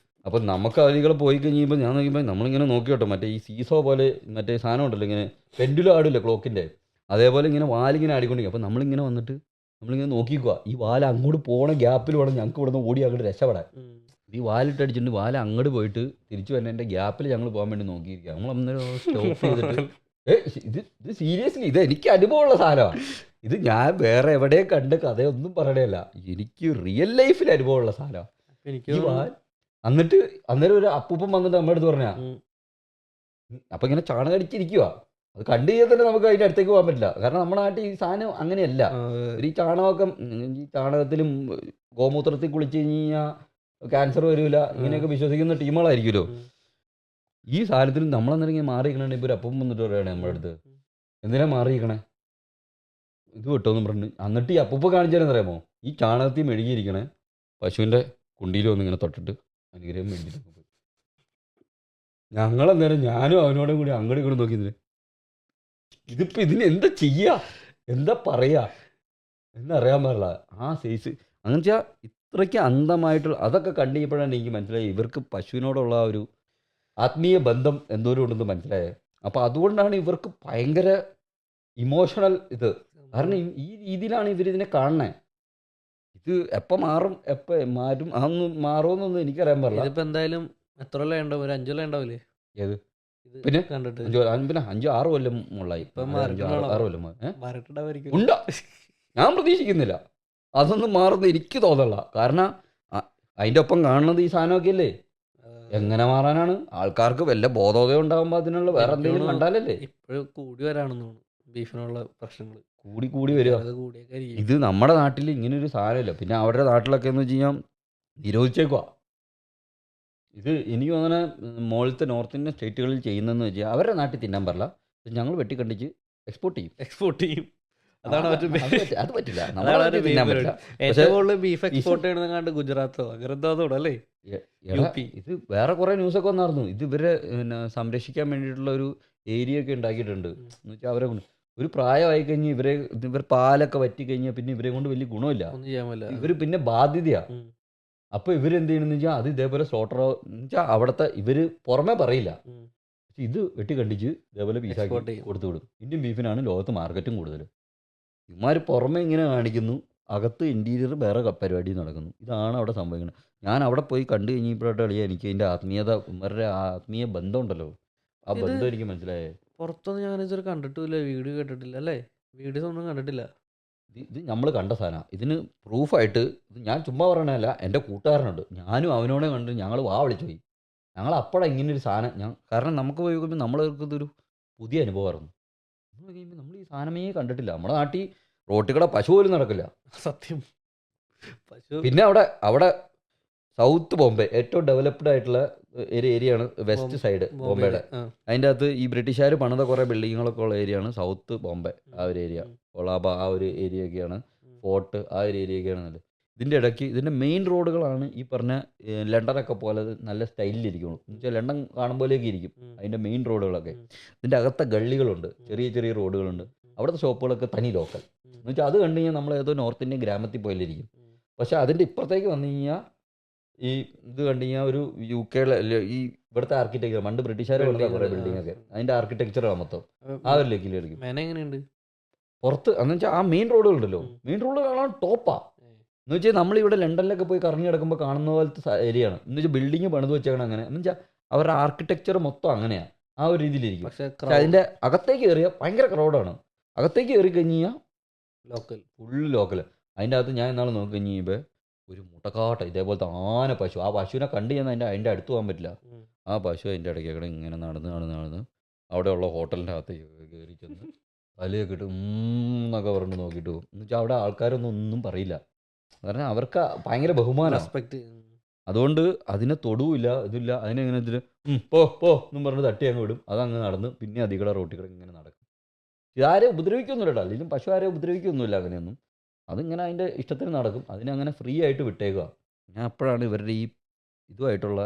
അപ്പം നമുക്ക് അതികൾ പോയി കഴിഞ്ഞപ്പോൾ ഞാൻ നോക്കിയപ്പോൾ നമ്മളിങ്ങനെ നോക്കി കേട്ടോ, മറ്റേ ഈ സീസോ പോലെ മറ്റേ സാധനം ഉണ്ടല്ലോ, ഇങ്ങനെ പെൻഡുലം ആടില്ല ക്ലോക്കിൻ്റെ, അതേപോലെ ഇങ്ങനെ വാലിങ്ങനെ ആടിക്കൊണ്ടിരിക്കുക. അപ്പം നമ്മളിങ്ങനെ വന്നിട്ട് നമ്മളിങ്ങനെ നോക്കിക്കുക, ഈ വാല അങ്ങോട്ട് പോണ ഗ്യാപ്പിൽ വേണം ഞങ്ങൾക്ക് ഇവിടെ നിന്ന് ഓടി അങ്ങോട്ട് രക്ഷപ്പെടാൻ. ഈ വാലിട്ട് അടിച്ചിട്ട് വാല അങ്ങോട്ട് പോയിട്ട് തിരിച്ചു വരുന്നതിൻ്റെ ഗ്യാപ്പിൽ ഞങ്ങൾ പോകാൻ വേണ്ടി നോക്കിയിരിക്കുക. നമ്മൾ അന്നേരം സ്റ്റോപ്പ് ചെയ്തിട്ട് ഇത് സീരിയസ്ലി ഇത് എനിക്ക് അനുഭവമുള്ള സാധനമാണ്. ഇത് ഞാൻ വേറെ എവിടെയും കണ്ട് കഥയൊന്നും പറയണല്ല, എനിക്ക് റിയൽ ലൈഫിൽ അനുഭവമുള്ള സാധനമാണ് ഈ വാൽ. എന്നിട്ട് അന്നേരം ഒരു അപ്പൂപ്പൻ വന്നിട്ട് നമ്മുടെ അടുത്ത് പറഞ്ഞാ, അപ്പം ഇങ്ങനെ ചാണകം അടിച്ചിരിക്കുക. അത് കണ്ടു കഴിഞ്ഞാൽ തന്നെ നമുക്ക് അതിൻ്റെ അടുത്തേക്ക് പോകാൻ പറ്റില്ല. കാരണം നമ്മുടെ നാട്ടിൽ ഈ സാധനം അങ്ങനെയല്ല. ഈ ചാണകമൊക്കെ ഈ ചാണകത്തിലും ഗോമൂത്രത്തിൽ കുളിച്ച് കഴിഞ്ഞാൽ ക്യാൻസർ വരില്ല ഇങ്ങനെയൊക്കെ വിശ്വസിക്കുന്ന ടീമുകളായിരിക്കുമല്ലോ. ഈ സാധനത്തിൽ നമ്മളെന്നിറങ്ങി മാറിയിരിക്കണേ. ഇപ്പോൾ ഒരു അപ്പം വന്നിട്ട് പറയുകയാണ് നമ്മുടെ അടുത്ത്, എന്തിനാ മാറിയിരിക്കണേ, ഇത് കിട്ടുമെന്ന് പറഞ്ഞു. എന്നിട്ട് ഈ അപ്പൂപ്പ കാണിച്ചാലെന്ന് അറിയാമോ, ഈ ചാണകത്തിൽ മെഴുകിയിരിക്കണേ പശുവിൻ്റെ കുണ്ടിയിൽ വന്നിങ്ങനെ തൊട്ടിട്ട് അനുഗ്രഹം മേടിച്ചിട്ട് പോയി. ഞങ്ങളന്നേരം ഞാനും അവനോടും കൂടി അങ്ങോട്ടും ഇങ്ങോട്ട് നോക്കിയത്, ഇതിപ്പോൾ ഇതിന് എന്താ ചെയ്യുക, എന്താ പറയുക എന്നറിയാൻ പാടില്ല. ആ സൈസ് അങ്ങനെ വെച്ചാൽ ഇത്രയ്ക്ക് അന്ധമായിട്ടുള്ള അതൊക്കെ കണ്ടു കഴിഞ്ഞപ്പോഴാണ് എനിക്ക് മനസ്സിലായി ഇവർക്ക് പശുവിനോടുള്ള ഒരു ആത്മീയ ബന്ധം എന്തോരം ഉണ്ടെന്ന് മനസ്സിലായത്. അപ്പോൾ അതുകൊണ്ടാണ് ഇവർക്ക് ഭയങ്കര ഇമോഷണൽ ഇത്. കാരണം ഈ രീതിയിലാണ് ഇവരിതിനെ കാണണേ. ഇത് എപ്പോൾ മാറും എപ്പോൾ മാറ്റും അതൊന്നും മാറുമെന്നൊന്നും എനിക്കറിയാൻ പാടില്ല. ഇതിപ്പോൾ എന്തായാലും എത്ര കൊല്ലം ഉണ്ടാവും, ഒരു 5 കൊല്ലം ഉണ്ടാവില്ലേ? ഏത് പിന്നെ കണ്ടിട്ട് പിന്നെ 5-6 കൊല്ലം മുള്ളായി. 6 കൊല്ലം ഉണ്ടോ? ഞാൻ പ്രതീക്ഷിക്കുന്നില്ല അതൊന്നും മാറുന്ന എനിക്ക് തോന്നല്ല. കാരണം അതിൻ്റെ ഒപ്പം കാണുന്നത് ഈ സാധനമൊക്കെ അല്ലേ. എങ്ങനെ മാറാനാണ്? ആൾക്കാർക്ക് വല്ല ബോധോദയം ഉണ്ടാകുമ്പോൾ അതിനുള്ള വേറെ എന്തെങ്കിലും കണ്ടാലല്ലേ. ഇപ്പോഴും കൂടി വരാണെന്ന് തോന്നുന്നു ബീഫിനുള്ള പ്രശ്നങ്ങൾ, കൂടി വരിക. ഇത് നമ്മുടെ നാട്ടിൽ ഇങ്ങനൊരു സാധനമില്ല. പിന്നെ അവരുടെ നാട്ടിലൊക്കെ എന്ന് വെച്ച് കഴിഞ്ഞാൽ നിരോധിച്ചേക്കുക. ഇത് എനിക്ക് അങ്ങനെ മുകളിലത്തെ നോർത്ത് ഇന്ത്യൻ സ്റ്റേറ്റുകളിൽ ചെയ്യുന്നതെന്ന് വെച്ചാൽ അവരുടെ നാട്ടിൽ തിന്നാൻ പാടില്ല, ഞങ്ങൾ വെട്ടിക്കണ്ടിച്ച് എക്സ്പോർട്ട് ചെയ്യും. അതാണ് അത് പറ്റില്ല. ഏറ്റവും കൂടുതൽ ബീഫ് എക്സ്പോർട്ട് ചെയ്യുന്നത് ഗുജറാത്തോ അങ്ങനെ അല്ലേ? ഇത് വേറെ കുറെ ന്യൂസൊക്കെ വന്നായിരുന്നു. ഇത് ഇവരെ സംരക്ഷിക്കാൻ വേണ്ടിയിട്ടുള്ള ഒരു ഏരിയ ഒക്കെ ഉണ്ടാക്കിയിട്ടുണ്ട്. എന്ന് വെച്ചാൽ അവരെ ഒരു പ്രായമായി കഴിഞ്ഞ് ഇവർ പാലൊക്കെ വറ്റി കഴിഞ്ഞാൽ പിന്നെ ഇവരെ കൊണ്ട് വലിയ ഗുണമില്ല. ഇവർ പിന്നെ ബാധ്യതയാ. അപ്പോൾ ഇവരെന്ത് ചെയ്യണമെന്ന് വെച്ചാൽ അത് ഇതേപോലെ സ്ലോട്ടർ വെച്ചാൽ അവിടുത്തെ ഇവർ പുറമെ പറയില്ല, പക്ഷെ ഇത് വെട്ടിക്കണ്ടിച്ച് ഇതേപോലെ പീസാക്കി കൊടുത്തു വിടും. ഇന്ത്യൻ ബീഫിനാണ് ലോകത്ത് മാർക്കറ്റും കൂടുതൽ. ഇവന്മാർ പുറമെ ഇങ്ങനെ കാണിക്കുന്നു, അകത്ത് ഇൻറ്റീരിയർ വേറെ പരിപാടി നടക്കുന്നു. ഇതാണ് അവിടെ സംഭവിക്കുന്നത്. ഞാൻ അവിടെ പോയി കണ്ടു കഴിഞ്ഞപ്പോഴായിട്ട് കളിയാ എനിക്ക് അതിൻ്റെ ആത്മീയത, ഇവരുടെ ആത്മീയ ബന്ധം ഉണ്ടല്ലോ, ആ ബന്ധം എനിക്ക് മനസ്സിലായേ. പുറത്തൊന്നും ഞാനിതൊരു കണ്ടിട്ടില്ല, വീഡിയോ കേട്ടിട്ടില്ല അല്ലേ? വീഡിയോസ് ഒന്നും കണ്ടിട്ടില്ല. ഇത് നമ്മൾ കണ്ട സാധനം. ഇതിന് പ്രൂഫായിട്ട് ഇത് ഞാൻ ചുമ്മാ പറയണതല്ല, എൻ്റെ കൂട്ടുകാരനുണ്ട്, ഞാനും അവനോടെ കണ്ട് ഞങ്ങൾ വിളിച്ചു പോയി. ഞങ്ങൾ അപ്പോഴാണ് ഇങ്ങനൊരു സാധനം കാരണം നമുക്ക് പോയി നോക്കുമ്പോൾ നമ്മൾക്കിതൊരു പുതിയ അനുഭവമായിരുന്നു. നമ്മൾ കഴിയുമ്പോൾ നമ്മൾ ഈ സാധനമേ കണ്ടിട്ടില്ല. നമ്മുടെ നാട്ടിൽ റോട്ടിൽ കൂടെ പശു പോലും നടക്കില്ല. സത്യം. പിന്നെ അവിടെ സൗത്ത് ബോംബെ ഏറ്റവും ഡെവലപ്ഡ് ആയിട്ടുള്ള ഏരിയയാണ് വെസ്റ്റ് സൈഡ് ബോംബെയുടെ. അതിൻ്റെ അകത്ത് ഈ ബ്രിട്ടീഷുകാർ പണിത കുറേ ബിൽഡിങ്ങുകളൊക്കെ ഉള്ള ഏരിയയാണ് സൗത്ത് ബോംബെ. ആ ഒരു ഏരിയ, കൊളാബ ആ ഒരു ഏരിയയൊക്കെയാണ്, ഫോർട്ട് ആ ഒരു ഏരിയയൊക്കെയാണ് നല്ലത്. ഇതിൻ്റെ ഇടയ്ക്ക് ഇതിൻ്റെ മെയിൻ റോഡുകളാണ് ഈ പറഞ്ഞ ലണ്ടനൊക്കെ പോലെ നല്ല സ്റ്റൈലിലിരിക്കുള്ളൂ. എന്ന് വെച്ചാൽ ലണ്ടൻ കാണുമ്പോഴേക്ക് ഇരിക്കും അതിൻ്റെ മെയിൻ റോഡുകളൊക്കെ. ഇതിൻ്റെ അകത്തെ ഗള്ളികളുണ്ട്, ചെറിയ ചെറിയ റോഡുകളുണ്ട്. അവിടുത്തെ ഷോപ്പുകളൊക്കെ തനി ലോക്കൽ. എന്ന് വെച്ചാൽ അത് കണ്ടു കഴിഞ്ഞാൽ നമ്മൾ ഏതോ നോർത്ത് ഇന്ത്യൻ ഗ്രാമത്തിൽ പോയില്ലിരിക്കും. പക്ഷെ അതിൻ്റെ ഇപ്പുറത്തേക്ക് വന്നു കഴിഞ്ഞാൽ ഈ ഇത് കണ്ടു കഴിഞ്ഞാൽ ഒരു UK ഈ ഇവിടുത്തെ ആർക്കിടെക്ചർ പണ്ട് ബ്രിട്ടീഷുകാർ കൊടുത്ത കുറേ ബിൽഡിംഗ് ഒക്കെ അതിൻ്റെ ആർക്കിടെക്ചറാണ് മൊത്തം ആ ഒരു ലെക്കിലായിരിക്കും. എങ്ങനെയുണ്ട് പുറത്ത് എന്ന് വെച്ചാൽ ആ മെയിൻ റോഡുകളുണ്ടല്ലോ, മെയിൻ റോഡ് കാണാൻ ടോപ്പാ. എന്ന് വെച്ചാൽ നമ്മളിവിടെ ലണ്ടനിലൊക്കെ പോയി കറങ്ങി കിടക്കുമ്പോൾ കാണുന്ന പോലത്തെ ഏരിയയാണ്. എന്ന് വെച്ചാൽ ബിൽഡിങ് പണിത് വെച്ചേക്കണം അങ്ങനെ. എന്ന് വെച്ചാൽ അവരുടെ ആർക്കിടെക്ചർ മൊത്തം അങ്ങനെയാണ്, ആ ഒരു രീതിയിലിരിക്കും. പക്ഷെ അതിൻ്റെ അകത്തേക്ക് കയറിയാൽ ഭയങ്കര ക്രൗഡാണ്. അകത്തേക്ക് കയറി കഴിഞ്ഞാൽ ലോക്കൽ, ഫുള്ള് ലോക്കൽ. അതിൻ്റെ അകത്ത് ഞാൻ ഇന്നാൾ നോക്കി കഴിഞ്ഞപ്പോൾ ഒരു മുട്ടക്കാട്ട ഇതേപോലത്തെ ആന പശു. ആ പശുവിനെ കണ്ടു കഴിഞ്ഞാൽ അതിൻ്റെ അടുത്ത് പോകാൻ പറ്റില്ല. ആ പശു അതിൻ്റെ ഇടയ്ക്കൊക്കെ ഇങ്ങനെ നടന്ന് അവിടെയുള്ള ഹോട്ടലിൻ്റെ അകത്ത് കയറി ചെന്ന് തലയൊക്കെ ഇട്ട് എന്നൊക്കെ പറഞ്ഞിട്ട് നോക്കിയിട്ട് പോകും. എന്ന് വെച്ചാൽ അവിടെ ആൾക്കാരൊന്നും ഒന്നും പറയില്ല, കാരണം അവർക്ക് ഭയങ്കര ബഹുമാനം, റെസ്പെക്ട്. അതുകൊണ്ട് അതിനെ തൊടുവില്ല, ഇതില്ല. അതിനെങ്ങനെ ഇതിൽ പോ എന്നും പറഞ്ഞ് തട്ടി അങ്ങ് വിടും. അതങ്ങ് നടന്ന് പിന്നെ അധികം റോട്ടിൽ ഇങ്ങനെ നടക്കും. ഇതാരെയും ഉപദ്രവിക്കൊന്നുമില്ല, അല്ലെങ്കിൽ പശു ആരെയും ഉപദ്രവിക്കൊന്നുമില്ല അങ്ങനെയൊന്നും. അതിങ്ങനെ അതിൻ്റെ ഇഷ്ടത്തിന് നടക്കും. അതിനങ്ങനെ ഫ്രീ ആയിട്ട് വിട്ടേക്കുക. ഞാൻ അപ്പോഴാണ് ഇവരുടെ ഈ ഇതുമായിട്ടുള്ള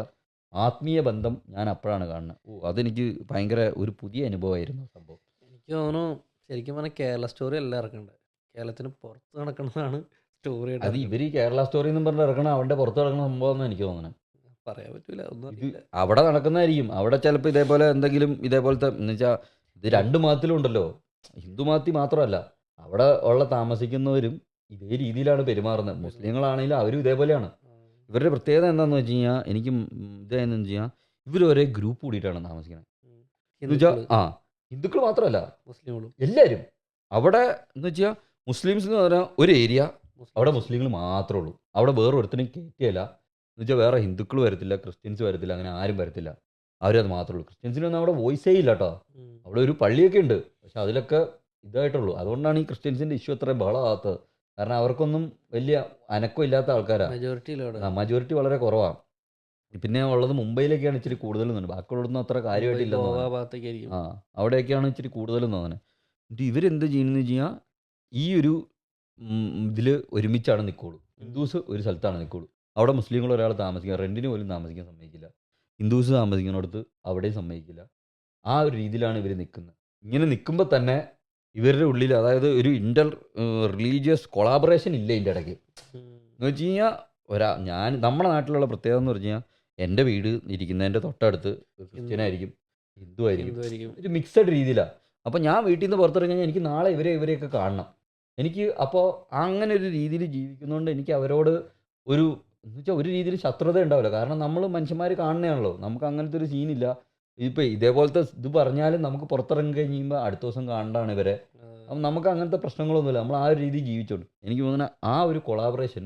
ആത്മീയ ബന്ധം ഞാൻ അപ്പോഴാണ് കാണുന്നത്. അതെനിക്ക് ഭയങ്കര ഒരു പുതിയ അനുഭവമായിരുന്നു സംഭവം. എനിക്ക് തോന്നുന്നു ശരിക്കും പറഞ്ഞാൽ കേരള സ്റ്റോറി അല്ല ഇറക്കേണ്ടത്, കേരളത്തിന് പുറത്ത് നടക്കുന്നതാണ് സ്റ്റോറി. അത് ഇവർ ഈ കേരള സ്റ്റോറി എന്നും പറഞ്ഞ് ഇറക്കണം, അവരുടെ പുറത്ത് നടക്കുന്ന സംഭവം എന്ന് എനിക്ക് തോന്നുന്നത്. പറയാൻ പറ്റൂല, ഒന്നും ഇത് അവിടെ നടക്കുന്നതായിരിക്കും. അവിടെ ചിലപ്പോൾ ഇതേപോലെ എന്തെങ്കിലും ഇതേപോലത്തെ എന്ന് വെച്ചാൽ ഇത് രണ്ട് മതത്തിലും ഉണ്ടല്ലോ, ഹിന്ദു മതത്തിൽ മാത്രമല്ല അവിടെ ഉള്ള താമസിക്കുന്നവരും ഇതേ രീതിയിലാണ് പെരുമാറുന്നത്. മുസ്ലിങ്ങളാണെങ്കിലും അവരും ഇതേപോലെയാണ്. ഇവരുടെ പ്രത്യേകത എന്താണെന്ന് വെച്ച് കഴിഞ്ഞാൽ എനിക്ക് ഇതെന്ന് വെച്ച് കഴിഞ്ഞാൽ ഇവർ ഒരേ ഗ്രൂപ്പ് കൂടിയിട്ടാണ് താമസിക്കുന്നത്. എന്ന് വെച്ചാൽ ഹിന്ദുക്കൾ മാത്രമല്ല മുസ്ലിങ്ങളും എല്ലാവരും അവിടെ. എന്ന് വെച്ചാൽ മുസ്ലിംസ് എന്ന് പറഞ്ഞാൽ ഒരു ഏരിയ, അവിടെ മുസ്ലിങ്ങൾ മാത്രമേ ഉള്ളൂ. അവിടെ വേറെ ഒരുത്തിനും കയറ്റിയല്ല. എന്ന് വെച്ചാൽ വേറെ ഹിന്ദുക്കൾ വരത്തില്ല, ക്രിസ്ത്യൻസ് വരത്തില്ല, അങ്ങനെ ആരും വരത്തില്ല. അവരത് മാത്രമേ ഉള്ളൂ. ക്രിസ്ത്യൻസിനൊന്നും അവിടെ വോയിസേ ഇല്ല കേട്ടോ. അവിടെ ഒരു പള്ളിയൊക്കെ ഉണ്ട്, പക്ഷെ അതിലൊക്കെ ഇതായിട്ടുള്ളൂ. അതുകൊണ്ടാണ് ഈ ക്രിസ്ത്യൻസിൻ്റെ ഇഷ്യൂ അത്ര ബഹളമാകാത്തത്. കാരണം അവർക്കൊന്നും വലിയ അനക്കം ഇല്ലാത്ത ആൾക്കാരാണ്. മജോറിറ്റി വളരെ കുറവാണ്. പിന്നെ ഉള്ളത് മുംബൈയിലൊക്കെയാണ് ഇച്ചിരി കൂടുതലെന്നുണ്ട്. ബാക്കിയുള്ളതൊന്നും അത്ര കാര്യമായിട്ടില്ലെന്ന്. അവിടെയൊക്കെയാണ് ഇച്ചിരി കൂടുതലെന്ന് തോന്നുന്നത്. എന്നിട്ട് ഇവരെന്ത് ചെയ്യുന്നതെന്ന് വെച്ച് കഴിഞ്ഞാൽ ഈ ഒരു ഇതിൽ ഒരുമിച്ചാണ് നിൽക്കുള്ളൂ. ഹിന്ദുസ് ഒരു സ്ഥലത്താണ് നിൽക്കുള്ളൂ. അവിടെ മുസ്ലിങ്ങൾ ഒരാൾ താമസിക്കുക, റെൻറ്റിന് പോലും താമസിക്കാൻ സമ്മതിക്കില്ല. ഹിന്ദുസ് താമസിക്കുന്നിടത്ത് അവിടെയും സമ്മതിക്കില്ല. ആ ഒരു രീതിയിലാണ് ഇവർ നിൽക്കുന്നത്. ഇങ്ങനെ നിൽക്കുമ്പോൾ തന്നെ ഇവരുടെ ഉള്ളിൽ അതായത് ഒരു ഇൻ്റർ റിലീജിയസ് കൊളാബറേഷൻ ഇല്ല ഇതിൻ്റെ ഇടയ്ക്ക്. എന്ന് വെച്ച് കഴിഞ്ഞാൽ നമ്മുടെ നാട്ടിലുള്ള പ്രത്യേകത എന്ന് പറഞ്ഞു കഴിഞ്ഞാൽ എൻ്റെ വീട് ഇരിക്കുന്നതിൻ്റെ തൊട്ടടുത്ത് ക്രിസ്ത്യനായിരിക്കും, ഹിന്ദു ആയിരിക്കും, ഒരു മിക്സഡ് രീതിയിലാണ്. അപ്പോൾ ഞാൻ വീട്ടിൽ നിന്ന് പുറത്തിറങ്ങി കഴിഞ്ഞാൽ എനിക്ക് നാളെ ഇവരെയൊക്കെ കാണണം. എനിക്ക് അപ്പോൾ അങ്ങനെ ഒരു രീതിയിൽ ജീവിക്കുന്നതുകൊണ്ട് എനിക്ക് അവരോട് ഒരു എന്ന് വെച്ചാൽ ഒരു രീതിയിൽ ശത്രുത ഉണ്ടാവില്ല. കാരണം നമ്മൾ മനുഷ്യന്മാർ കാണുന്നതാണല്ലോ, നമുക്ക് അങ്ങനത്തെ ഒരു സീനില്ല. ഇപ്പോൾ ഇതേപോലത്തെ ഇത് പറഞ്ഞാലും നമുക്ക് പുറത്തിറങ്ങി കഴിയുമ്പോൾ അടുത്ത ദിവസം കാണണ്ടാണ് ഇവരെ. അപ്പം നമുക്ക് അങ്ങനത്തെ പ്രശ്നങ്ങളൊന്നുമില്ല. നമ്മൾ ആ ഒരു രീതി ജീവിച്ചോണ്ട് എനിക്ക് തോന്നുന്ന ആ ഒരു കൊളാബറേഷൻ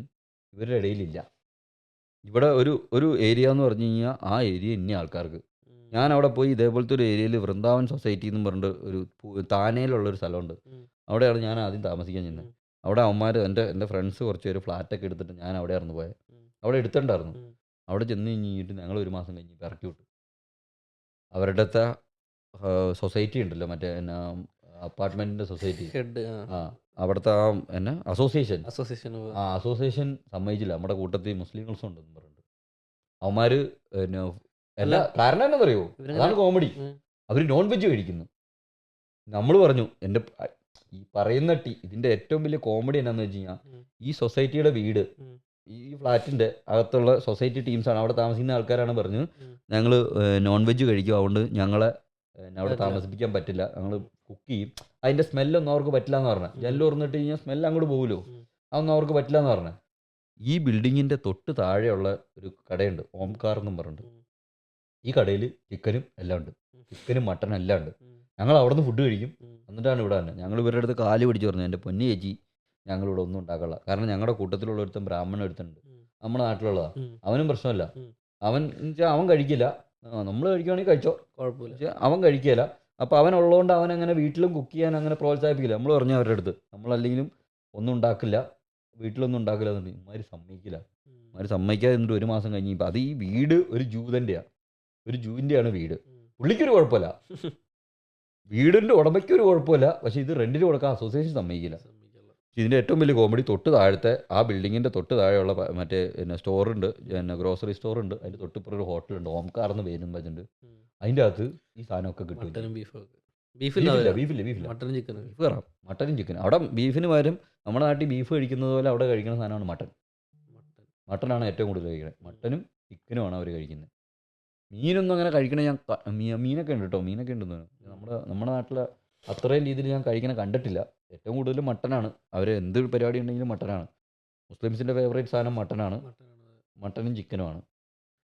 ഇവരുടെ ഇടയിലില്ല. ഇവിടെ ഒരു ഏരിയ എന്ന് പറഞ്ഞു കഴിഞ്ഞാൽ ആ ഏരിയ ഇന്ന ആൾക്കാർക്ക്. ഞാൻ അവിടെ പോയി ഇതേപോലത്തെ ഒരു ഏരിയയിൽ വൃന്ദാവൻ സൊസൈറ്റി എന്ന് പറഞ്ഞിട്ട് ഒരു താനയിലുള്ളൊരു സ്ഥലമുണ്ട്. അവിടെയാണ് ഞാൻ ആദ്യം താമസിക്കാൻ ചെന്നത്. അവിടെ അവന്മാർ എൻ്റെ ഫ്രണ്ട്സ് കുറച്ച് പേര് ഫ്ലാറ്റൊക്കെ എടുത്തിട്ട് ഞാൻ അവിടെയായിരുന്നു പോയത്. അവിടെ എടുത്തിട്ടുണ്ടായിരുന്നു. അവിടെ ചെന്ന് കഴിഞ്ഞിട്ട് ഞങ്ങൾ ഒരു മാസം കഴിഞ്ഞ് ഇറക്കി വിട്ടു. അവരുടെ സൊസൈറ്റി ഉണ്ടല്ലോ, മറ്റേ എന്നാ അപ്പാർട്ട്മെൻറ്റിൻ്റെ സൊസൈറ്റി, അവിടുത്തെ അസോസിയേഷൻ സമ്മതിച്ചില്ല. നമ്മുടെ കൂട്ടത്തിൽ മുസ്ലിംസും ഉണ്ടെന്ന് പറഞ്ഞിട്ട് അവന്മാർ എല്ലാ കാരണം എന്നാ പറയുമോ, അതാണ് കോമഡി. അവർ നോൺ വെജ് കഴിക്കുന്നു. നമ്മൾ പറഞ്ഞു എൻ്റെ ഈ പറയുന്ന ഇതിൻ്റെ ഏറ്റവും വലിയ കോമഡി എന്നാന്ന് വെച്ച് കഴിഞ്ഞാൽ ഈ സൊസൈറ്റിയുടെ വീട് ഈ ഫ്ലാറ്റിൻ്റെ അകത്തുള്ള സൊസൈറ്റി ടീംസാണ്, അവിടെ താമസിക്കുന്ന ആൾക്കാരാണ് പറഞ്ഞത് ഞങ്ങൾ നോൺ വെജ് കഴിക്കും, അതുകൊണ്ട് ഞങ്ങളെ അവിടെ താമസിപ്പിക്കാൻ പറ്റില്ല, ഞങ്ങൾ കുക്ക് ചെയ്യും, അതിൻ്റെ സ്മെല്ലൊന്നും അവർക്ക് പറ്റില്ല എന്ന് പറഞ്ഞത്. ജനൽ തുറന്നിട്ട് കഴിഞ്ഞാൽ സ്മെല്ല് അങ്ങോട്ട് പോകുമല്ലോ, അതൊന്നും അവർക്ക് പറ്റില്ല എന്ന് പറഞ്ഞത്. ഈ ബിൽഡിങ്ങിൻ്റെ തൊട്ട് താഴെയുള്ള ഒരു കടയുണ്ട്, ഓംകാർ എന്നും പറഞ്ഞിട്ട്. ഈ കടയിൽ ചിക്കനും എല്ലാം ഉണ്ട്, ചിക്കനും മട്ടനും എല്ലാം ഉണ്ട്. ഞങ്ങൾ അവിടെ നിന്ന് ഫുഡ് കഴിക്കും, എന്നിട്ടാണ് ഇവിടെ തന്നെ. ഞങ്ങൾ ഇവരുടെ അടുത്ത് കാല് പിടിച്ച് പറഞ്ഞു, എൻ്റെ പൊന്നു ചേച്ചി ഞങ്ങളിവിടെ ഒന്നും ഉണ്ടാക്കാനുള്ള, കാരണം ഞങ്ങളുടെ കൂട്ടത്തിലുള്ള ഒരുത്തൻ ബ്രാഹ്മണൻ ഒരുത്തുണ്ട്, നമ്മുടെ നാട്ടിലുള്ളതാണ്, അവനും പ്രശ്നമില്ല, അവൻ കഴിക്കില്ല, നമ്മൾ കഴിക്കുകയാണെങ്കിൽ കഴിച്ചോ കുഴപ്പമില്ല, അവൻ കഴിക്കില്ല. അപ്പോൾ അവനുള്ളതുകൊണ്ട് അവൻ അങ്ങനെ വീട്ടിലും കുക്ക് ചെയ്യാൻ അങ്ങനെ പ്രോത്സാഹിപ്പിക്കില്ല. നമ്മൾ പറഞ്ഞു അവരുടെ അടുത്ത് നമ്മളല്ലെങ്കിലും ഒന്നും ഉണ്ടാക്കില്ല, വീട്ടിലൊന്നും ഉണ്ടാക്കില്ല എന്നുണ്ടെങ്കിൽ ഇമാര് സമ്മതിക്കില്ല. ഇമാര് സമ്മതിക്കാതെ എന്നിട്ട് ഒരു മാസം കഴിഞ്ഞ് ഇപ്പം അത് ഈ വീട് ഒരു ജൂതൻ്റെയാണ്, ഒരു ജൂവിൻ്റെയാണ് വീട്. പുള്ളിക്കൊരു കുഴപ്പമില്ല, വീടിൻ്റെ ഉടമയ്ക്ക് ഒരു കുഴപ്പമില്ല. പക്ഷേ ഇത് റെൻറ്റിന് കൊടുക്കാൻ അസോസിയേഷൻ സമ്മതിക്കില്ല. ഇതിൻ്റെ ഏറ്റവും വലിയ കോമഡി, തൊട്ട് താഴത്തെ ആ ബിൽഡിങ്ങിൻ്റെ തൊട്ട് താഴെയുള്ള മറ്റേ പിന്നെ സ്റ്റോറുണ്ട്, പിന്നെ ഗ്രോസറി സ്റ്റോറുണ്ട്, അതിൻ്റെ തൊട്ടിപ്പുറം ഒരു ഹോട്ടലുണ്ട്, ഓംകാർ എന്ന് പേരും വെച്ചിട്ടുണ്ട്. അതിൻ്റെ അകത്ത് ഈ സാധനമൊക്കെ കിട്ടും. മട്ടനും ബീഫും ബീഫില്ല മട്ടനും ചിക്കനും ബീഫ് കയറാം, മട്ടനും ചിക്കനും. അവിടെ ബീഫിന് പകരം നമ്മുടെ നാട്ടിൽ ബീഫ് കഴിക്കുന്നത് പോലെ അവിടെ കഴിക്കുന്ന സാധനമാണ് മട്ടൻ. മട്ടനാണ് ഏറ്റവും കൂടുതൽ കഴിക്കുന്നത്. മട്ടനും ചിക്കനുമാണ് അവർ കഴിക്കുന്നത്. മീനൊന്നും അങ്ങനെ കഴിക്കണ ഞാൻ മീനൊക്കെ ഉണ്ട് കേട്ടോ, മീനൊക്കെ ഉണ്ടെന്ന്. നമ്മുടെ നാട്ടിൽ അത്രയും രീതിയിൽ ഞാൻ കഴിക്കണ കണ്ടിട്ടില്ല. ഏറ്റവും കൂടുതൽ മട്ടനാണ്. അവർ എന്ത് പരിപാടി ഉണ്ടെങ്കിലും മട്ടനാണ്. മുസ്ലിംസിൻ്റെ ഫേവറേറ്റ് സാധനം മട്ടനാണ്, മട്ടനും ചിക്കനുമാണ്.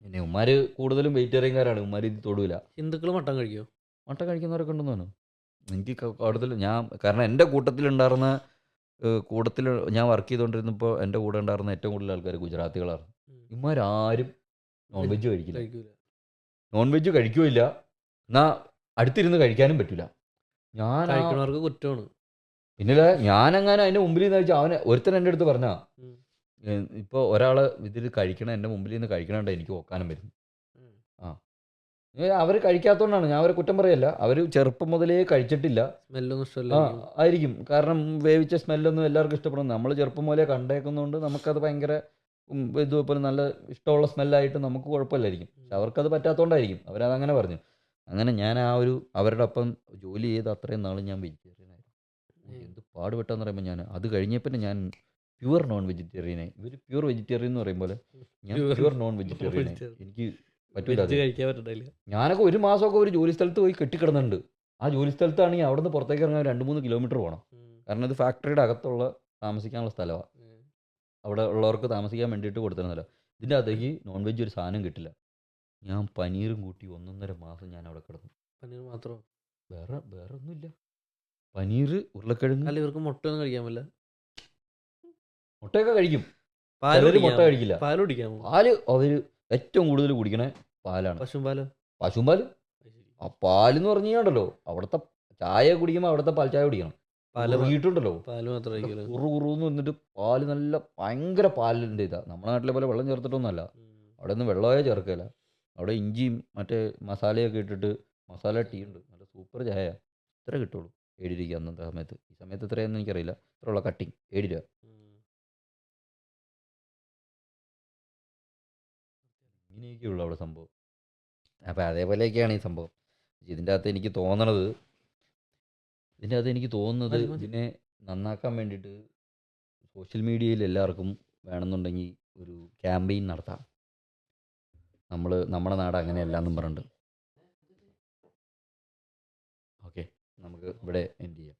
പിന്നെ ഉമ്മാർ കൂടുതലും വെജിറ്റേറിയൻകാരാണ്, ഉമ്മാർ ഇത് തൊടൂല. ഹിന്ദുക്കൾ മട്ടൻ കഴിക്കുമോ? മട്ടൻ കഴിക്കുന്നവരൊക്കെ ഉണ്ടെന്ന് തോന്നുന്നു. എനിക്ക് കൂടുതൽ കാരണം എൻ്റെ കൂട്ടത്തിലുണ്ടായിരുന്ന കൂട്ടത്തിൽ ഞാൻ വർക്ക് ചെയ്തുകൊണ്ടിരുന്നപ്പോൾ എൻ്റെ കൂടെ ഉണ്ടായിരുന്ന ഏറ്റവും കൂടുതൽ ആൾക്കാർ ഗുജറാത്തികളാണ്. ഇമാരാരും നോൺ വെജ് കഴിക്കില്ല, നോൺ വെജ് കഴിക്കുകയില്ല, എന്നാൽ അടുത്തിരുന്ന് കഴിക്കാനും പറ്റില്ല. ഞാൻ കഴിക്കുന്നവർക്ക് കുറ്റമാണ്. പിന്നെ ഞാനെങ്ങാനും അതിൻ്റെ മുമ്പിൽ നിന്ന് കഴിച്ചാൽ അവനെ ഒരുത്തൻ എൻ്റെ അടുത്ത് പറഞ്ഞാൽ, ഇപ്പോൾ ഒരാൾ ഇതിൽ കഴിക്കണം, എൻ്റെ മുമ്പിൽ നിന്ന് കഴിക്കണണ്ട എനിക്ക് ഓക്കാനും വരും. അവർ കഴിക്കാത്തതുകൊണ്ടാണ്, ഞാൻ അവരെ കുറ്റം പറയല്ല. അവർ ചെറുപ്പം മുതലേ കഴിച്ചിട്ടില്ല, സ്മെല്ലൊന്നും ഇഷ്ടമല്ല ആയിരിക്കും. കാരണം വേവിച്ച സ്മെല്ലൊന്നും എല്ലാവർക്കും ഇഷ്ടപ്പെടുന്നു. നമ്മൾ ചെറുപ്പം മുതലേ കണ്ടേക്കുന്നതുകൊണ്ട് നമുക്കത് ഭയങ്കര ഇതുപോലെ നല്ല ഇഷ്ടമുള്ള സ്മെല്ലായിട്ട് നമുക്ക് കുഴപ്പമില്ലായിരിക്കും. പക്ഷെ അവർക്കത് പറ്റാത്തതുകൊണ്ടായിരിക്കും അവരതങ്ങനെ പറഞ്ഞു. അങ്ങനെ ഞാൻ അവരുടെ ഒപ്പം ജോലി ചെയ്ത് അത്രയും നാൾ ഞാൻ വെജിറ്റേറിയനായിരുന്നു. എന്ത് പാടുപെട്ടെന്ന് പറയുമ്പോൾ ഞാൻ അത് കഴിഞ്ഞപ്പോൾ ഞാൻ പ്യുവർ നോൺ വെജിറ്റേറിയനായി. ഇവർ പ്യുവർ വെജിറ്റേറിയൻ എന്ന് പറയും പോലെ ഞാൻ പ്യുവർ നോൺ വെജിറ്റേറിയനായി. എനിക്ക് പറ്റൂല. ഞാനൊക്കെ ഒരു മാസമൊക്കെ ഒരു ജോലി സ്ഥലത്ത് പോയി കെട്ടിക്കിടന്നുണ്ട്. ആ ജോലി സ്ഥലത്താണെങ്കിൽ അവിടെ നിന്ന് പുറത്തേക്ക് ഇറങ്ങാൻ 2-3 കിലോമീറ്റർ പോകണം. കാരണം ഇത് ഫാക്ടറിയുടെ അകത്തുള്ള താമസിക്കാനുള്ള സ്ഥലമാണ്, അവിടെ ഉള്ളവർക്ക് താമസിക്കാൻ വേണ്ടിയിട്ട് കൊടുത്തിരുന്ന സ്ഥലം. ഇതിൻ്റെ അകത്തേക്ക് നോൺ വെജ് ഒരു സാധനം കിട്ടില്ല. ഞാൻ പനീറും കൂട്ടി 1.5 മാസം ഞാൻ അവിടെ കിടന്നു. പനീർ മാത്രമോ? വേറെ ഒന്നുമില്ല. പനീർ, ഉരുളക്കിഴങ്ങ്. അല്ല, ഇവർക്ക് മുട്ടയൊന്നും കഴിക്കാൻ പറ്റില്ല? മുട്ടയൊക്കെ കഴിക്കും, മുട്ട കഴിക്കില്ല. പാല് കുടിക്കാമോ? പാല് അവർ ഏറ്റവും കൂടുതൽ കുടിക്കണേ പാലാണ്. പശുമ്പാല്. ആ പാലെന്ന് പറഞ്ഞു കഴിഞ്ഞാണ്ടല്ലോ, അവിടുത്തെ ചായ കുടിക്കുമ്പോൾ അവിടുത്തെ പാൽ ചായ കുടിക്കണം. വീട്ടുണ്ടല്ലോ പാല് മാത്രമേ കുറുന്ന് വന്നിട്ട് പാല് നല്ല ഭയങ്കര പാലിൻ്റെ ഇതാ. നമ്മുടെ നാട്ടിലെ പോലെ വെള്ളം ചേർത്തിട്ടൊന്നുമല്ല, അവിടെ നിന്ന് വെള്ളമേ ചേർക്കില്ല. അവിടെ ഇഞ്ചിയും മറ്റേ മസാലയൊക്കെ ഇട്ടിട്ട് മസാല ടീ ഉണ്ട്, നല്ല സൂപ്പർ ചായ. ഇത്ര കിട്ടുള്ളൂ 7 രൂപയ്ക്ക് അന്നത്തെ സമയത്ത്. ഈ സമയത്ത് എത്രയാണെന്ന് എനിക്കറിയില്ല. ഇത്രയുള്ള കട്ടിങ് 7 രൂപ. ഇങ്ങനെയൊക്കെയുള്ളൂ അവിടെ സംഭവം. അപ്പോൾ അതേപോലെയൊക്കെയാണ് ഈ സംഭവം. ഇതിൻ്റെ അകത്ത് എനിക്ക് തോന്നുന്നത് ഇതിനെ നന്നാക്കാൻ വേണ്ടിയിട്ട് സോഷ്യൽ മീഡിയയിൽ എല്ലാവർക്കും വേണമെന്നുണ്ടെങ്കിൽ ഒരു ക്യാമ്പയിൻ നടത്താം. നമ്മുടെ നാട് അങ്ങനെയല്ല എന്നും പറഞ്ഞിട്ട്. ഓക്കെ, നമുക്ക് ഇവിടെ എൻഡ് ചെയ്യാം.